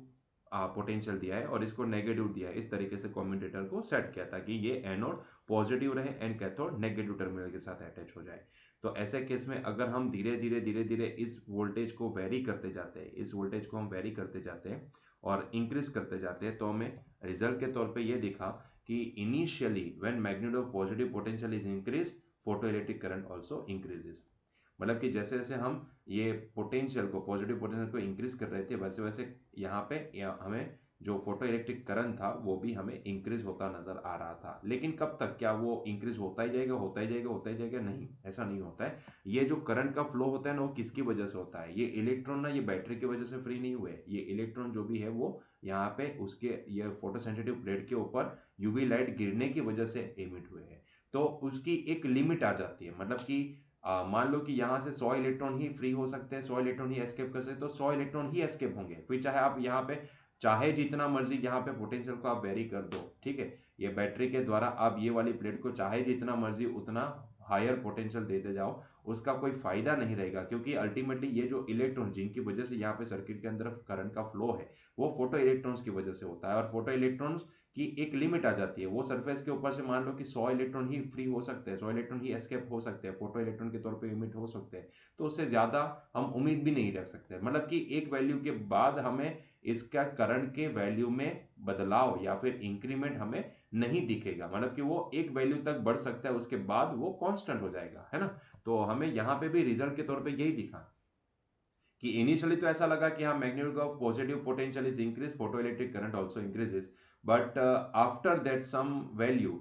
पोटेंशियल दिया है और इसको नेगेटिव दिया है, इस तरीके से कम्यूटेटर को सेट किया ताकि ये एनोड पॉजिटिव रहे एंड कैथोड नेगेटिव टर्मिनल के साथ अटैच हो जाए। तो ऐसे केस में अगर हम धीरे धीरे इस वोल्टेज को वेरी करते जाते हैं, इस वोल्टेज को हम वेरी करते जाते हैं और इंक्रीज करते जाते हैं, तो हमें रिजल्ट के तौर पे ये दिखा कि initially when magnitude of positive potential is increase, photoelectric current also increases. मतलब कि जैसे जैसे हम ये पोटेंशियल को, पॉजिटिव पोटेंशियल को इंक्रीज कर रहे थे, वैसे वैसे यहाँ पे हमें जो फोटो इलेक्ट्रिक करंट था वो भी हमें इंक्रीज होता नजर आ रहा था। लेकिन कब तक, क्या वो इंक्रीज होता ही जाएगा, होता ही जाएगा, होता ही जाएगा? नहीं, ऐसा नहीं होता है। ये जो करंट का फ्लो होता है ना, वो किसकी वजह से होता है? ये इलेक्ट्रॉन ना, ये बैटरी की वजह से फ्री नहीं हुए, ये इलेक्ट्रॉन जो भी है वो यहाँ पे उसके ये फोटो सेंसिटिव प्लेट के ऊपर यूवी लाइट गिरने की वजह से एमिट हुए हैं। तो उसकी एक लिमिट आ जाती है, मतलब कि मान लो कि यहाँ से 100 इलेक्ट्रॉन ही फ्री हो सकते हैं, 100 इलेक्ट्रॉन ही एस्केप कर सकते हैं, तो 100 इलेक्ट्रॉन ही एस्केप होंगे। फिर चाहे आप यहाँ पे चाहे जितना मर्जी यहाँ पे पोटेंशियल को आप वेरी कर दो, ठीक है, ये बैटरी के द्वारा आप ये वाली प्लेट को चाहे जितना मर्जी उतना हायर पोटेंशियल देते जाओ, उसका कोई फायदा नहीं रहेगा, क्योंकि अल्टीमेटली ये जो इलेक्ट्रॉन जिनकी वजह से यहाँ पे सर्किट के अंदर करंट का फ्लो है, वो फोटो इलेक्ट्रॉन्स की वजह से होता है, और फोटो इलेक्ट्रॉन्स की एक लिमिट आ जाती है। वो सरफेस के ऊपर से मान लो कि 100 इलेक्ट्रॉन ही फ्री हो सकते हैं, 100 इलेक्ट्रॉन ही एस्केप हो सकते हैं, फोटो इलेक्ट्रॉन के तौर पे इमिट हो सकते हैं, तो उससे ज्यादा हम उम्मीद भी नहीं रख सकते। मतलब कि एक वैल्यू के बाद हमें इसका करंट के वैल्यू में बदलाव या फिर इंक्रीमेंट हमें नहीं दिखेगा, मतलब कि वो एक वैल्यू तक बढ़ सकता है, उसके बाद वो कांस्टेंट हो जाएगा, है ना। तो हमें यहाँ पे भी रिजल्ट के तौर पे यही दिखा कि इनिशियली तो ऐसा लगा कि हाँ, magnitude of positive potential is increase, photoelectric current also increases, but after that some value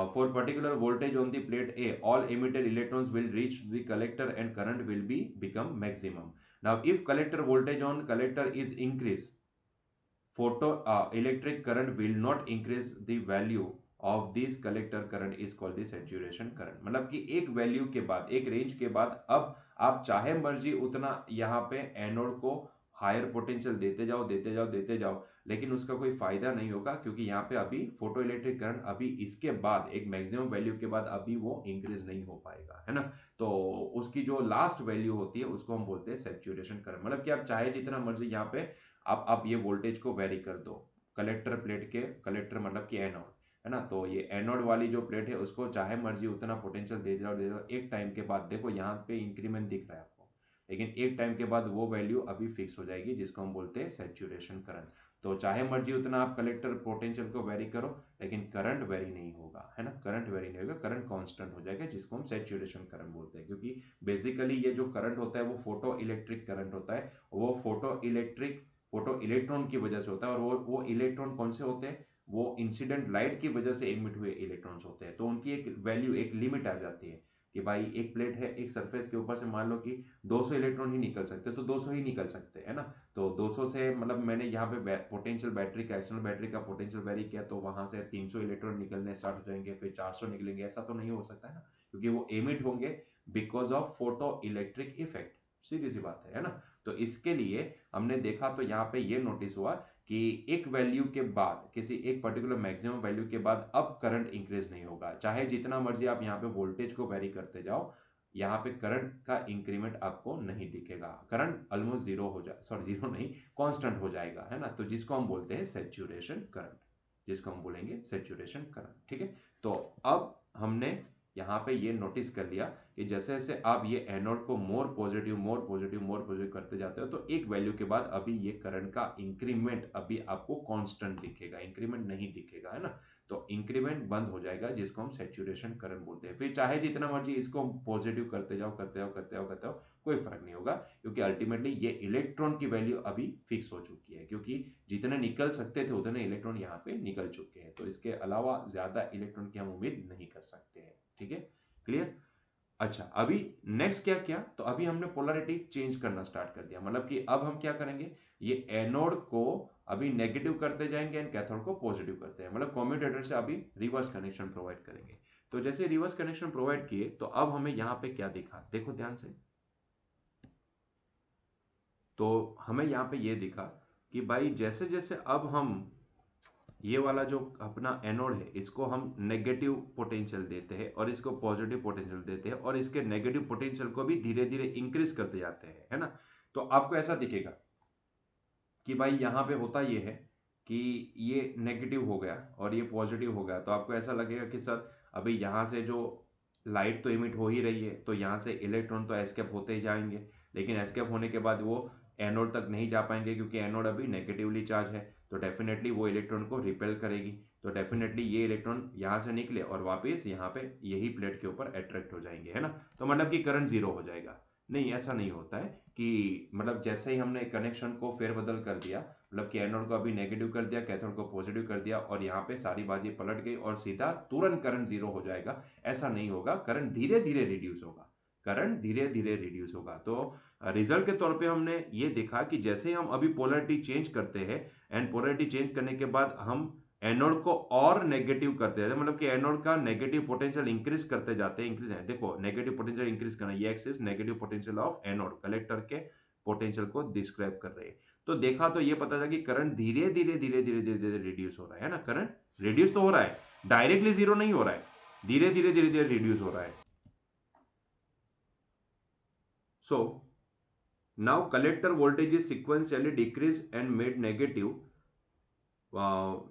for particular voltage on the plate A, all emitted electrons will reach the collector and current will be become maximum. Now if collector voltage on collector is increased, photo electric current will not increase, the value of this collector current is called the saturation current। मतलब कि एक value के बाद, एक range के बाद, अब आप चाहे मर्जी उतना यहाँ पे एनोड को हायर पोटेंशियल देते जाओ, देते जाओ, देते जाओ, लेकिन उसका कोई फायदा नहीं होगा, क्योंकि यहाँ पे अभी फोटो इलेक्ट्रिक करंट अभी इसके बाद एक मैक्सिमम वैल्यू के बाद अभी वो इंक्रीज नहीं हो पाएगा, है ना। तो उसकी जो लास्ट वैल्यू होती है उसको हम बोलते हैं सैचुरेशन करंट। मतलब कि आप चाहे जितना मर्जी यहाँ पे आप ये वोल्टेज को वेरी कर दो, कलेक्टर प्लेट के, कलेक्टर मतलब कि एनोड, है ना, तो ये एनोड वाली जो प्लेट है उसको चाहे मर्जी उतना पोटेंशियल दे जाओ, दे जाओ, एक टाइम के बाद देखो यहाँ पे इंक्रीमेंट दिख रहा है आपको, लेकिन एक टाइम के बाद वो वैल्यू अभी फिक्स हो जाएगी, जिसको हम बोलते हैं सैचुरेशन करंट। तो चाहे मर्जी उतना आप कलेक्टर पोटेंशियल को वेरी करो, लेकिन करंट वेरी नहीं होगा, है ना, करंट वेरी नहीं होगा, करंट कांस्टेंट हो जाएगा, जिसको हम सैचुरेशन करंट बोलते हैं। क्योंकि बेसिकली ये जो करंट होता है वो फोटो इलेक्ट्रिक करंट होता है, वो फोटो इलेक्ट्रॉन की वजह से होता है, और वो इलेक्ट्रॉन कौन से होते हैं? वो इंसिडेंट लाइट की वजह से एमिट हुए इलेक्ट्रॉन्स होते हैं। तो उनकी एक वैल्यू, एक लिमिट आ जाती है कि भाई एक प्लेट है, एक सरफेस के ऊपर से मान लो कि 200 इलेक्ट्रॉन ही निकल सकते, तो 200 ही निकल सकते हैं ना। तो 200 से मतलब मैंने यहाँ पे पोटेंशियल बैटरी का, एक्सटर्नल बैटरी का पोटेंशियल वेरी किया, तो वहां से 300 इलेक्ट्रॉन निकलने स्टार्ट हो जाएंगे, फिर 400 निकलेंगे, ऐसा तो नहीं हो सकता है ना, क्योंकि वो एमिट होंगे because of photo electric effect, सीधी सी बात है ना। तो इसके लिए हमने देखा, तो यहाँ पे ये नोटिस हुआ कि एक वैल्यू के बाद, किसी एक पर्टिकुलर मैक्सिमम वैल्यू के बाद अब करंट इंक्रीज नहीं होगा, चाहे जितना मर्जी आप यहाँ पे वोल्टेज को वेरी करते जाओ, यहाँ पे करंट का इंक्रीमेंट आपको नहीं दिखेगा, करंट ऑलमोस्ट जीरो हो जाए, सॉरी जीरो नहीं, कांस्टेंट हो जाएगा, है ना। तो जिसको हम बोलते हैं सैचुरेशन करंट, जिसको हम बोलेंगे सैचुरेशन करंट, ठीक है। तो अब हमने यहाँ पे ये नोटिस कर लिया कि जैसे जैसे आप ये एनोड को more positive more positive more positive करते जाते हो, तो एक वैल्यू के बाद अभी ये करंट का इंक्रीमेंट अभी आपको कांस्टेंट दिखेगा, इंक्रीमेंट नहीं दिखेगा, है ना। तो इंक्रीमेंट बंद हो जाएगा, जिसको हम सैचुरेशन करंट बोलते हैं। फिर चाहे जितना मर्जी इसको पॉजिटिव करते जाओ करते जाओ करते जाओ करते जाओ, कोई फर्क नहीं होगा, क्योंकि अल्टीमेटली ये इलेक्ट्रॉन की वैल्यू अभी फिक्स हो चुकी है, क्योंकि जितने निकल सकते थे उतने इलेक्ट्रॉन यहाँ पे निकल चुके हैं, तो इसके अलावा ज्यादा इलेक्ट्रॉन की हम उम्मीद नहीं कर सकते हैं, ठीक है, क्लियर। अच्छा, अभी नेक्स्ट क्या किया, तो अभी हमने पोलैरिटी चेंज करना स्टार्ट कर दिया, मतलब कि अब हम क्या करेंगे, ये एनोड को अभी नेगेटिव करते जाएंगे एंड कैथोड को पॉजिटिव करते हैं, मतलब कम्यूटेटर से अभी रिवर्स कनेक्शन प्रोवाइड करेंगे। तो जैसे रिवर्स कनेक्शन प्रोवाइड किए, तो अब हमें यहाँ पे क्या दिखा, देखो ध्यान से, तो हमें यहाँ पे ये दिखा कि भाई जैसे जैसे अब हम ये वाला जो अपना एनोड है, इसको हम नेगेटिव पोटेंशियल देते हैं और इसको पॉजिटिव पोटेंशियल देते हैं, और इसके नेगेटिव पोटेंशियल को भी धीरे धीरे इंक्रीज करते जाते हैं, है ना। तो आपको ऐसा दिखेगा कि भाई यहाँ पे होता ये है कि ये नेगेटिव हो गया और ये पॉजिटिव हो गया, तो आपको ऐसा लगेगा कि सर अभी यहाँ से जो लाइट तो इमिट हो ही रही है, तो यहाँ से इलेक्ट्रॉन तो एस्केप होते ही जाएंगे, लेकिन एस्केप होने के बाद वो एनोड तक नहीं जा पाएंगे, क्योंकि एनोड अभी नेगेटिवली चार्ज है, तो डेफिनेटली वो इलेक्ट्रॉन को रिपेल करेगी, तो डेफिनेटली ये इलेक्ट्रॉन यहाँ से निकले और वापस यहाँ पे यही प्लेट के ऊपर अट्रैक्ट हो जाएंगे, है ना। तो मतलब कि करंट जीरो हो जाएगा। नहीं, ऐसा नहीं होता है कि मतलब जैसे ही हमने कनेक्शन को फेरबदल कर दिया, मतलब कि एनोड को अभी नेगेटिव कर दिया, कैथोड को पॉजिटिव कर दिया, और यहाँ पे सारी बाजी पलट गई और सीधा तुरंत करंट जीरो हो जाएगा, ऐसा नहीं होगा, करंट धीरे धीरे रिड्यूस होगा, करंट धीरे धीरे रिड्यूस होगा। तो रिजल्ट के तौर पे हमने ये देखा कि जैसे हम अभी पोलैरिटी चेंज करते हैं एंड पोलैरिटी चेंज करने के बाद हम एनोड को और नेगेटिव करते हैं, मतलब कि एनोड का नेगेटिव पोटेंशियल इंक्रीज करते जाते हैं, इंक्रीज है, देखो नेगेटिव पोटेंशियल इंक्रीज करना, ये axis negative potential of anode, collector के पोटेंशियल को डिस्क्राइब कर रहे हैं। तो देखा तो ये पता चला कि करंट धीरे धीरे धीरे धीरे धीरे धीरे रिड्यूस हो रहा है ना, करंट रिड्यूस तो हो रहा है, डायरेक्टली जीरो नहीं हो रहा है, धीरे धीरे धीरे धीरे रिड्यूस हो रहा है। सो now collector voltage is sequentially decreased and made negative.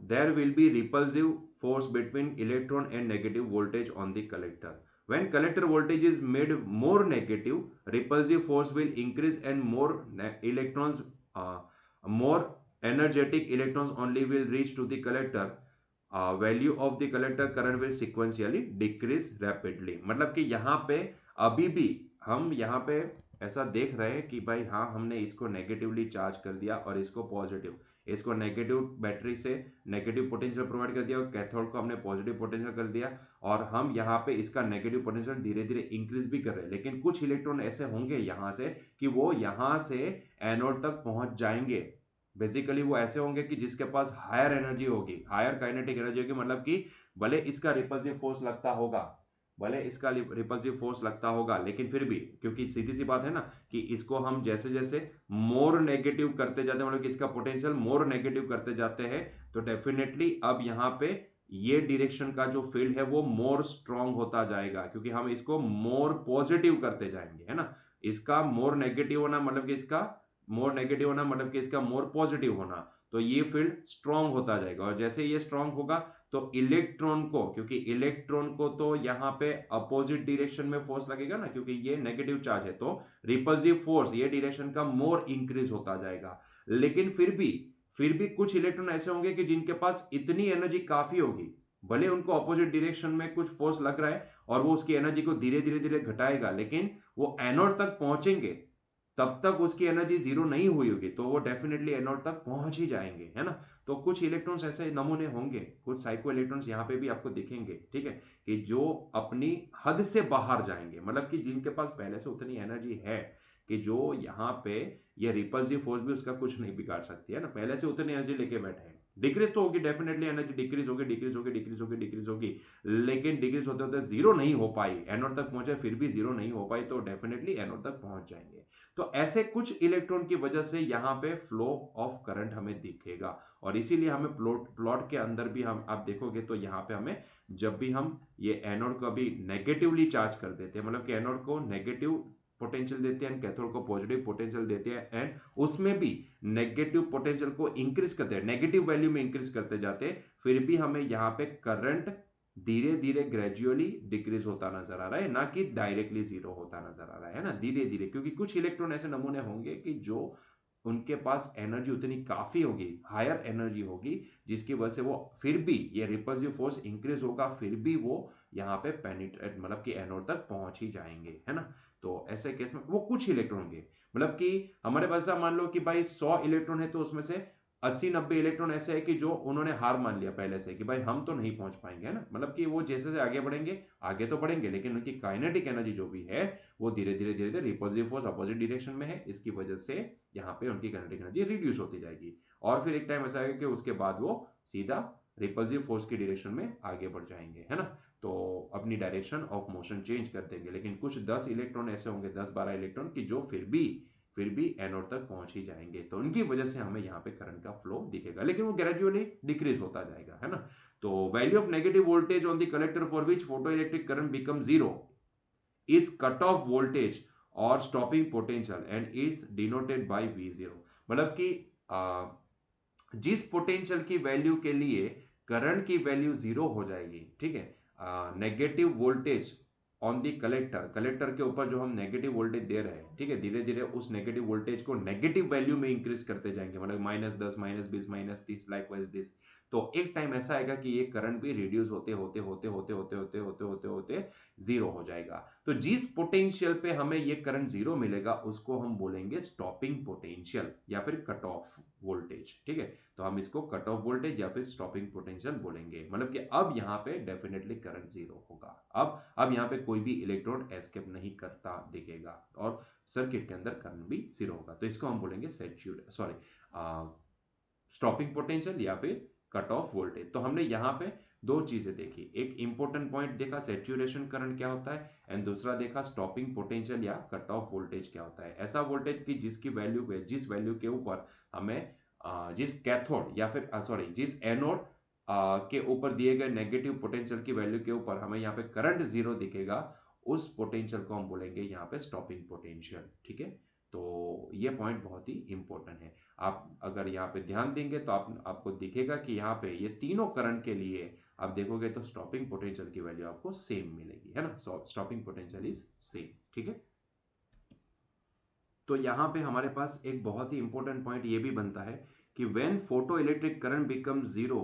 There will be repulsive force between electron and negative voltage on the collector. When collector voltage is made more negative, repulsive force will increase and more energetic electrons only will reach to the collector. Value of the collector current will sequentially decrease rapidly. मतलब कि यहाँ पे अभी भी हम यहाँ पे ऐसा देख रहे हैं कि भाई हाँ, हमने इसको नेगेटिवली चार्ज कर दिया और इसको पॉजिटिव, इसको नेगेटिव बैटरी से नेगेटिव पोटेंशियल प्रोवाइड कर दिया और कैथोड को हमने पॉजिटिव पोटेंशियल कर दिया, और हम यहाँ पे इसका नेगेटिव पोटेंशियल धीरे धीरे इंक्रीज भी कर रहे हैं, लेकिन कुछ इलेक्ट्रॉन ऐसे होंगे यहाँ से कि वो यहाँ से एनोड तक पहुंच जाएंगे। बेसिकली वो ऐसे होंगे कि जिसके पास हायर एनर्जी होगी, हायर काइनेटिक एनर्जी होगी, मतलब कि भले इसका रिपल्सिव फोर्स लगता होगा, भले इसका रिपल्सिव फोर्स लगता होगा, लेकिन फिर भी क्योंकि सीधी सी बात है ना कि इसको हम जैसे जैसे मोर नेगेटिव करते जाते हैं, मतलब कि इसका पोटेंशियल मोर नेगेटिव करते जाते हैं, तो डेफिनेटली अब यहाँ पे ये डायरेक्शन का जो फील्ड है वो मोर स्ट्रांग होता जाएगा, क्योंकि हम इसको मोर पॉजिटिव करते जाएंगे, है ना। इसका मोर नेगेटिव होना मतलब कि इसका मोर नेगेटिव होना मतलब कि इसका मोर पॉजिटिव होना, तो ये फील्ड स्ट्रांग होता जाएगा, और जैसे ये स्ट्रांग होगा तो इलेक्ट्रॉन को, क्योंकि इलेक्ट्रॉन को तो यहाँ पे अपोजिट डायरेक्शन में फोर्स लगेगा ना, क्योंकि ये नेगेटिव चार्ज है, तो रिपल्सिव फोर्स ये डायरेक्शन का मोर इंक्रीज होता जाएगा। लेकिन फिर भी कुछ इलेक्ट्रॉन ऐसे होंगे कि जिनके पास इतनी एनर्जी काफी होगी, भले उनको अपोजिट डायरेक्शन में कुछ फोर्स लग रहा है और वो उसकी एनर्जी को धीरे धीरे धीरे घटाएगा, लेकिन वो एनोड तक पहुंचेंगे तब तक उसकी एनर्जी जीरो नहीं हुई होगी, तो वो डेफिनेटली एनोड तक पहुंच ही जाएंगे, है ना। तो कुछ इलेक्ट्रॉन्स ऐसे नमूने होंगे, कुछ साइको इलेक्ट्रॉन्स यहाँ पे भी आपको दिखेंगे, ठीक है, कि जो अपनी हद से बाहर जाएंगे, मतलब कि जिनके पास पहले से उतनी एनर्जी है कि जो यहाँ पे ये रिपल्सिव फोर्स भी उसका कुछ नहीं बिगाड़ सकती है ना, पहले से उतनी एनर्जी लेके बैठे हैं, डिक्रीज तो होगी, डेफिनेटली एनर्जी डिक्रीज होगी, डिक्रीज होगी, डिक्रीज होगी, डिक्रीज होगी, लेकिन डिक्रीज होते होते जीरो नहीं हो पाई, एनोड तक पहुंचे फिर भी जीरो नहीं हो पाई, तो डेफिनेटली एनोड तक पहुंच जाएंगे। तो ऐसे कुछ इलेक्ट्रॉन की वजह से यहाँ पे फ्लो ऑफ करंट हमें दिखेगा, और इसीलिए हमें प्लॉट के अंदर भी हम आप देखोगे तो यहाँ पे हमें जब भी हम ये एनोड को अभी नेगेटिवली चार्ज कर देते हैं, मतलब कि एनोड को नेगेटिव पोटेंशियल देते हैं एंड कैथोड को पॉजिटिव पोटेंशियल देते हैं, एंड उसमें भी नेगेटिव पोटेंशियल को इंक्रीज करते हैं, नेगेटिव वैल्यू में इंक्रीज करते जाते हैं, फिर भी हमें यहाँ पे करंट धीरे धीरे ग्रेजुअली डिक्रीज होता नजर आ रहा है, ना कि डायरेक्टली जीरो होता नजर आ रहा है ना, धीरे धीरे, क्योंकि कुछ इलेक्ट्रॉन ऐसे नमूने होंगे कि जो उनके पास एनर्जी उतनी काफी होगी, हायर एनर्जी होगी, जिसकी वजह से वो फिर भी ये रिपल्सिव फोर्स इंक्रीज होगा, फिर भी वो यहाँ पे पेनिट्रेट मतलब कि एनोड तक पहुंच ही जाएंगे, है ना। तो ऐसे केस में वो कुछ इलेक्ट्रॉन होंगे, मतलब कि हमारे पास मान लो कि भाई 100 इलेक्ट्रॉन है, तो उसमें से 80-90 इलेक्ट्रॉन ऐसे है कि जो उन्होंने हार मान लिया पहले से कि भाई हम तो नहीं पहुंच पाएंगे, है ना, मतलब कि वो जैसे जैसे आगे बढ़ेंगे, आगे तो बढ़ेंगे, लेकिन उनकी काइनेटिक एनर्जी जो भी है वो धीरे धीरे धीरे धीरे रिपल्सिव फोर्स अपोजिट डायरेक्शन में है, इसकी वजह से यहाँ पे उनकी काइनेटिक एनर्जी रिड्यूस होती जाएगी, और फिर एक टाइम ऐसा आएगा कि उसके बाद वो सीधा रिपल्सिव फोर्स की डायरेक्शन में आगे बढ़ जाएंगे, है ना, तो अपनी डायरेक्शन ऑफ मोशन चेंज कर देंगे। लेकिन कुछ 10 इलेक्ट्रॉन ऐसे होंगे, 10-12 इलेक्ट्रॉन की जो फिर भी एनोड तक पहुंच ही जाएंगे, तो उनकी वजह से हमें यहाँ पे करंट का फ्लो दिखेगा, लेकिन वो ग्रेजुअली डिक्रीज होता जाएगा, है ना। तो value of negative voltage on the collector for which photo electric current become zero is cut off voltage or stopping potential and is denoted by V0, मतलब कि जिस पोटेंशियल की वैल्यू के लिए करंट की वैल्यू जीरो हो जाएगी, ठीक है, negative voltage on the collector, collector के ऊपर जो हम नेगेटिव वोल्टेज दे रहे हैं, ठीक है, धीरे धीरे उस नेगेटिव वोल्टेज को नेगेटिव वैल्यू में इंक्रीज करते जाएंगे, मतलब -10 -20 -30 लाइकवाइज दिस, तो एक टाइम ऐसा आएगा कि ये करंट भी रिड्यूस होते होते होते होते होते होते होते होते होते जीरो हो जाएगा। तो जिस पोटेंशियल पे हमें ये करंट जीरो मिलेगा उसको हम बोलेंगे स्टॉपिंग पोटेंशियल या फिर कट ऑफ वोल्टेज, ठीक है, तो हम इसको कट ऑफ वोल्टेज या फिर स्टॉपिंग पोटेंशियल बोलेंगे, मतलब कि अब यहाँ पे डेफिनेटली करंट जीरो होगा, अब यहाँ पे कोई भी इलेक्ट्रॉन एस्केप नहीं करता दिखेगा और सर्किट के अंदर करंट भी जीरो होगा, तो इसको हम बोलेंगे स्टॉपिंग पोटेंशियल या फिर कट ऑफ वोल्टेज। तो हमने यहाँ पे दो चीजें देखी, एक इंपॉर्टेंट पॉइंट देखा सैचुरेशन करंट क्या होता है, एंड दूसरा देखा स्टॉपिंग पोटेंशियल या कट ऑफ वोल्टेज क्या होता है। ऐसा वोल्टेज की जिसकी वैल्यू पे जिस वैल्यू के ऊपर हमें जिस कैथोड या फिर सॉरी जिस एनोड के ऊपर दिए गए नेगेटिव पोटेंशियल की वैल्यू के ऊपर हमें यहाँ पे करंट जीरो दिखेगा, उस पोटेंशियल को हम बोलेंगे यहाँ पे स्टॉपिंग पोटेंशियल, ठीक है। तो ये पॉइंट बहुत ही इंपॉर्टेंट है, आप अगर यहाँ पे ध्यान देंगे तो आपको दिखेगा कि यहाँ पे ये तीनों करंट के लिए आप देखोगे तो स्टॉपिंग पोटेंशियल की वैल्यू आपको सेम मिलेगी, है ना, स्टॉपिंग पोटेंशियल इज सेम, ठीक है। तो यहाँ पे हमारे पास एक बहुत ही इंपॉर्टेंट पॉइंट ये भी बनता है कि when photo electric current become zero,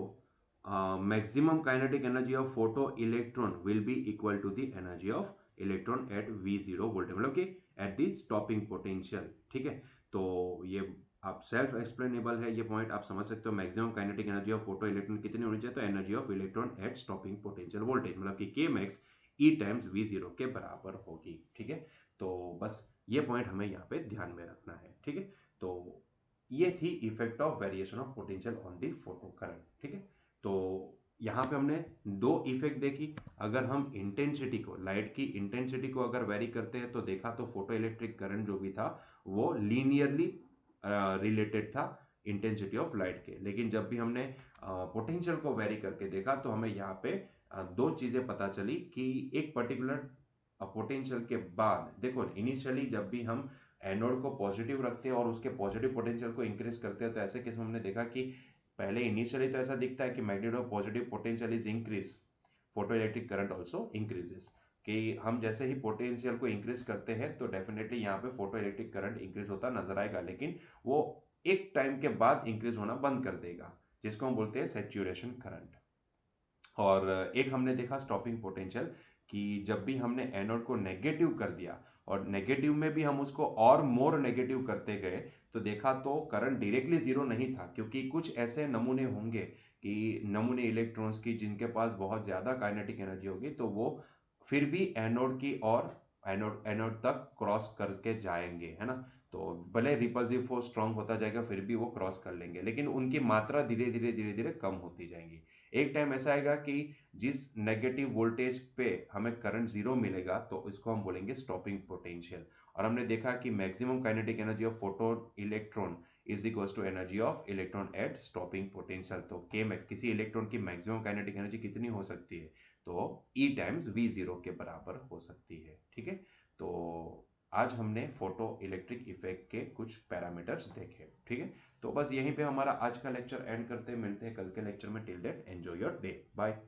maximum kinetic energy of photo electron will be equal to the energy of electron at V0 voltage, मतलब कि एट द स्टॉपिंग पोटेंशियल, ठीक है। तो ये आप सेल्फ एक्सप्लेनेबल है, ये पॉइंट आप समझ सकते हो, maximum kinetic energy of photo electron कितनी होनी चाहिए, तो energy of electron at stopping potential voltage, मतलब कि K max E times V0 के बराबर होगी, ठीक है। तो बस ये पॉइंट हमें यहाँ पे ध्यान में रखना है, ठीक है। तो ये थी effect of variation of potential on the photo current, ठीक है। तो यहाँ पे हमने दो इफेक्ट देखी, अगर हम इंटेंसिटी को, लाइट की इंटेंसिटी को अगर वेरी करते हैं तो देखा तो फोटो इलेक्ट्रिक करंट जो भी था वो लीनियरली रिलेटेड था इंटेंसिटी ऑफ लाइट के, लेकिन जब भी हमने पोटेंशियल को वेरी करके देखा तो हमें यहाँ पे दो चीजें पता चली कि एक पर्टिकुलर पोटेंशियल के बाद देखो, इनिशियली जब भी हम एनोड को पॉजिटिव रखते हैं और उसके पॉजिटिव पोटेंशियल को इंक्रीज करते हैं, तो ऐसे केस में हमने देखा कि पहले इनिशियली तो ऐसा दिखता है कि magnet of positive potential is increase, photo electric current also increases, कि हम जैसे ही पोटेंशियल को इंक्रीज करते हैं तो डेफिनेटली यहाँ पे फोटो इलेक्ट्रिक करंट इंक्रीज होता नजर आएगा, लेकिन वो एक टाइम के बाद इंक्रीज होना बंद कर देगा, जिसको हम बोलते हैं सैचुरेशन करंट। और एक हमने देखा स्टॉपिंग पोटेंशियल, कि जब भी हमने एनोड को नेगेटिव कर दिया और नेगेटिव में भी हम उसको और मोर नेगेटिव करते गए, तो देखा तो करंट डायरेक्टली जीरो नहीं था, क्योंकि कुछ ऐसे नमूने होंगे कि नमूने इलेक्ट्रॉन्स की जिनके पास बहुत ज्यादा काइनेटिक एनर्जी होगी, तो वो फिर भी एनोड की और एनोड तक क्रॉस करके जाएंगे, है ना। तो भले रिपल्सिव फोर्स स्ट्रांग होता जाएगा फिर भी वो क्रॉस कर लेंगे, लेकिन उनकी मात्रा धीरे धीरे धीरे धीरे कम होती जाएंगी। एक टाइम ऐसा आएगा कि जिस नेगेटिव वोल्टेज पे हमें करंट जीरो मिलेगा तो इसको हम बोलेंगे स्टॉपिंग पोटेंशियल। और हमने देखा कि maximum kinetic energy of photon electron is equals to energy of electron at stopping potential. तो के मैक्स किसी इलेक्ट्रॉन की मैक्सिमम काइनेटिक एनर्जी कितनी हो सकती है, तो ई टाइम्स वी जीरो के बराबर हो सकती है। ठीक है, तो आज हमने फोटो इलेक्ट्रिक इफेक्ट के कुछ पैरामीटर्स देखे। ठीक है, तो बस यहीं पे हमारा आज का लेक्चर एंड करते हैं, मिलते हैं कल के लेक्चर में। Till that enjoy your day, bye.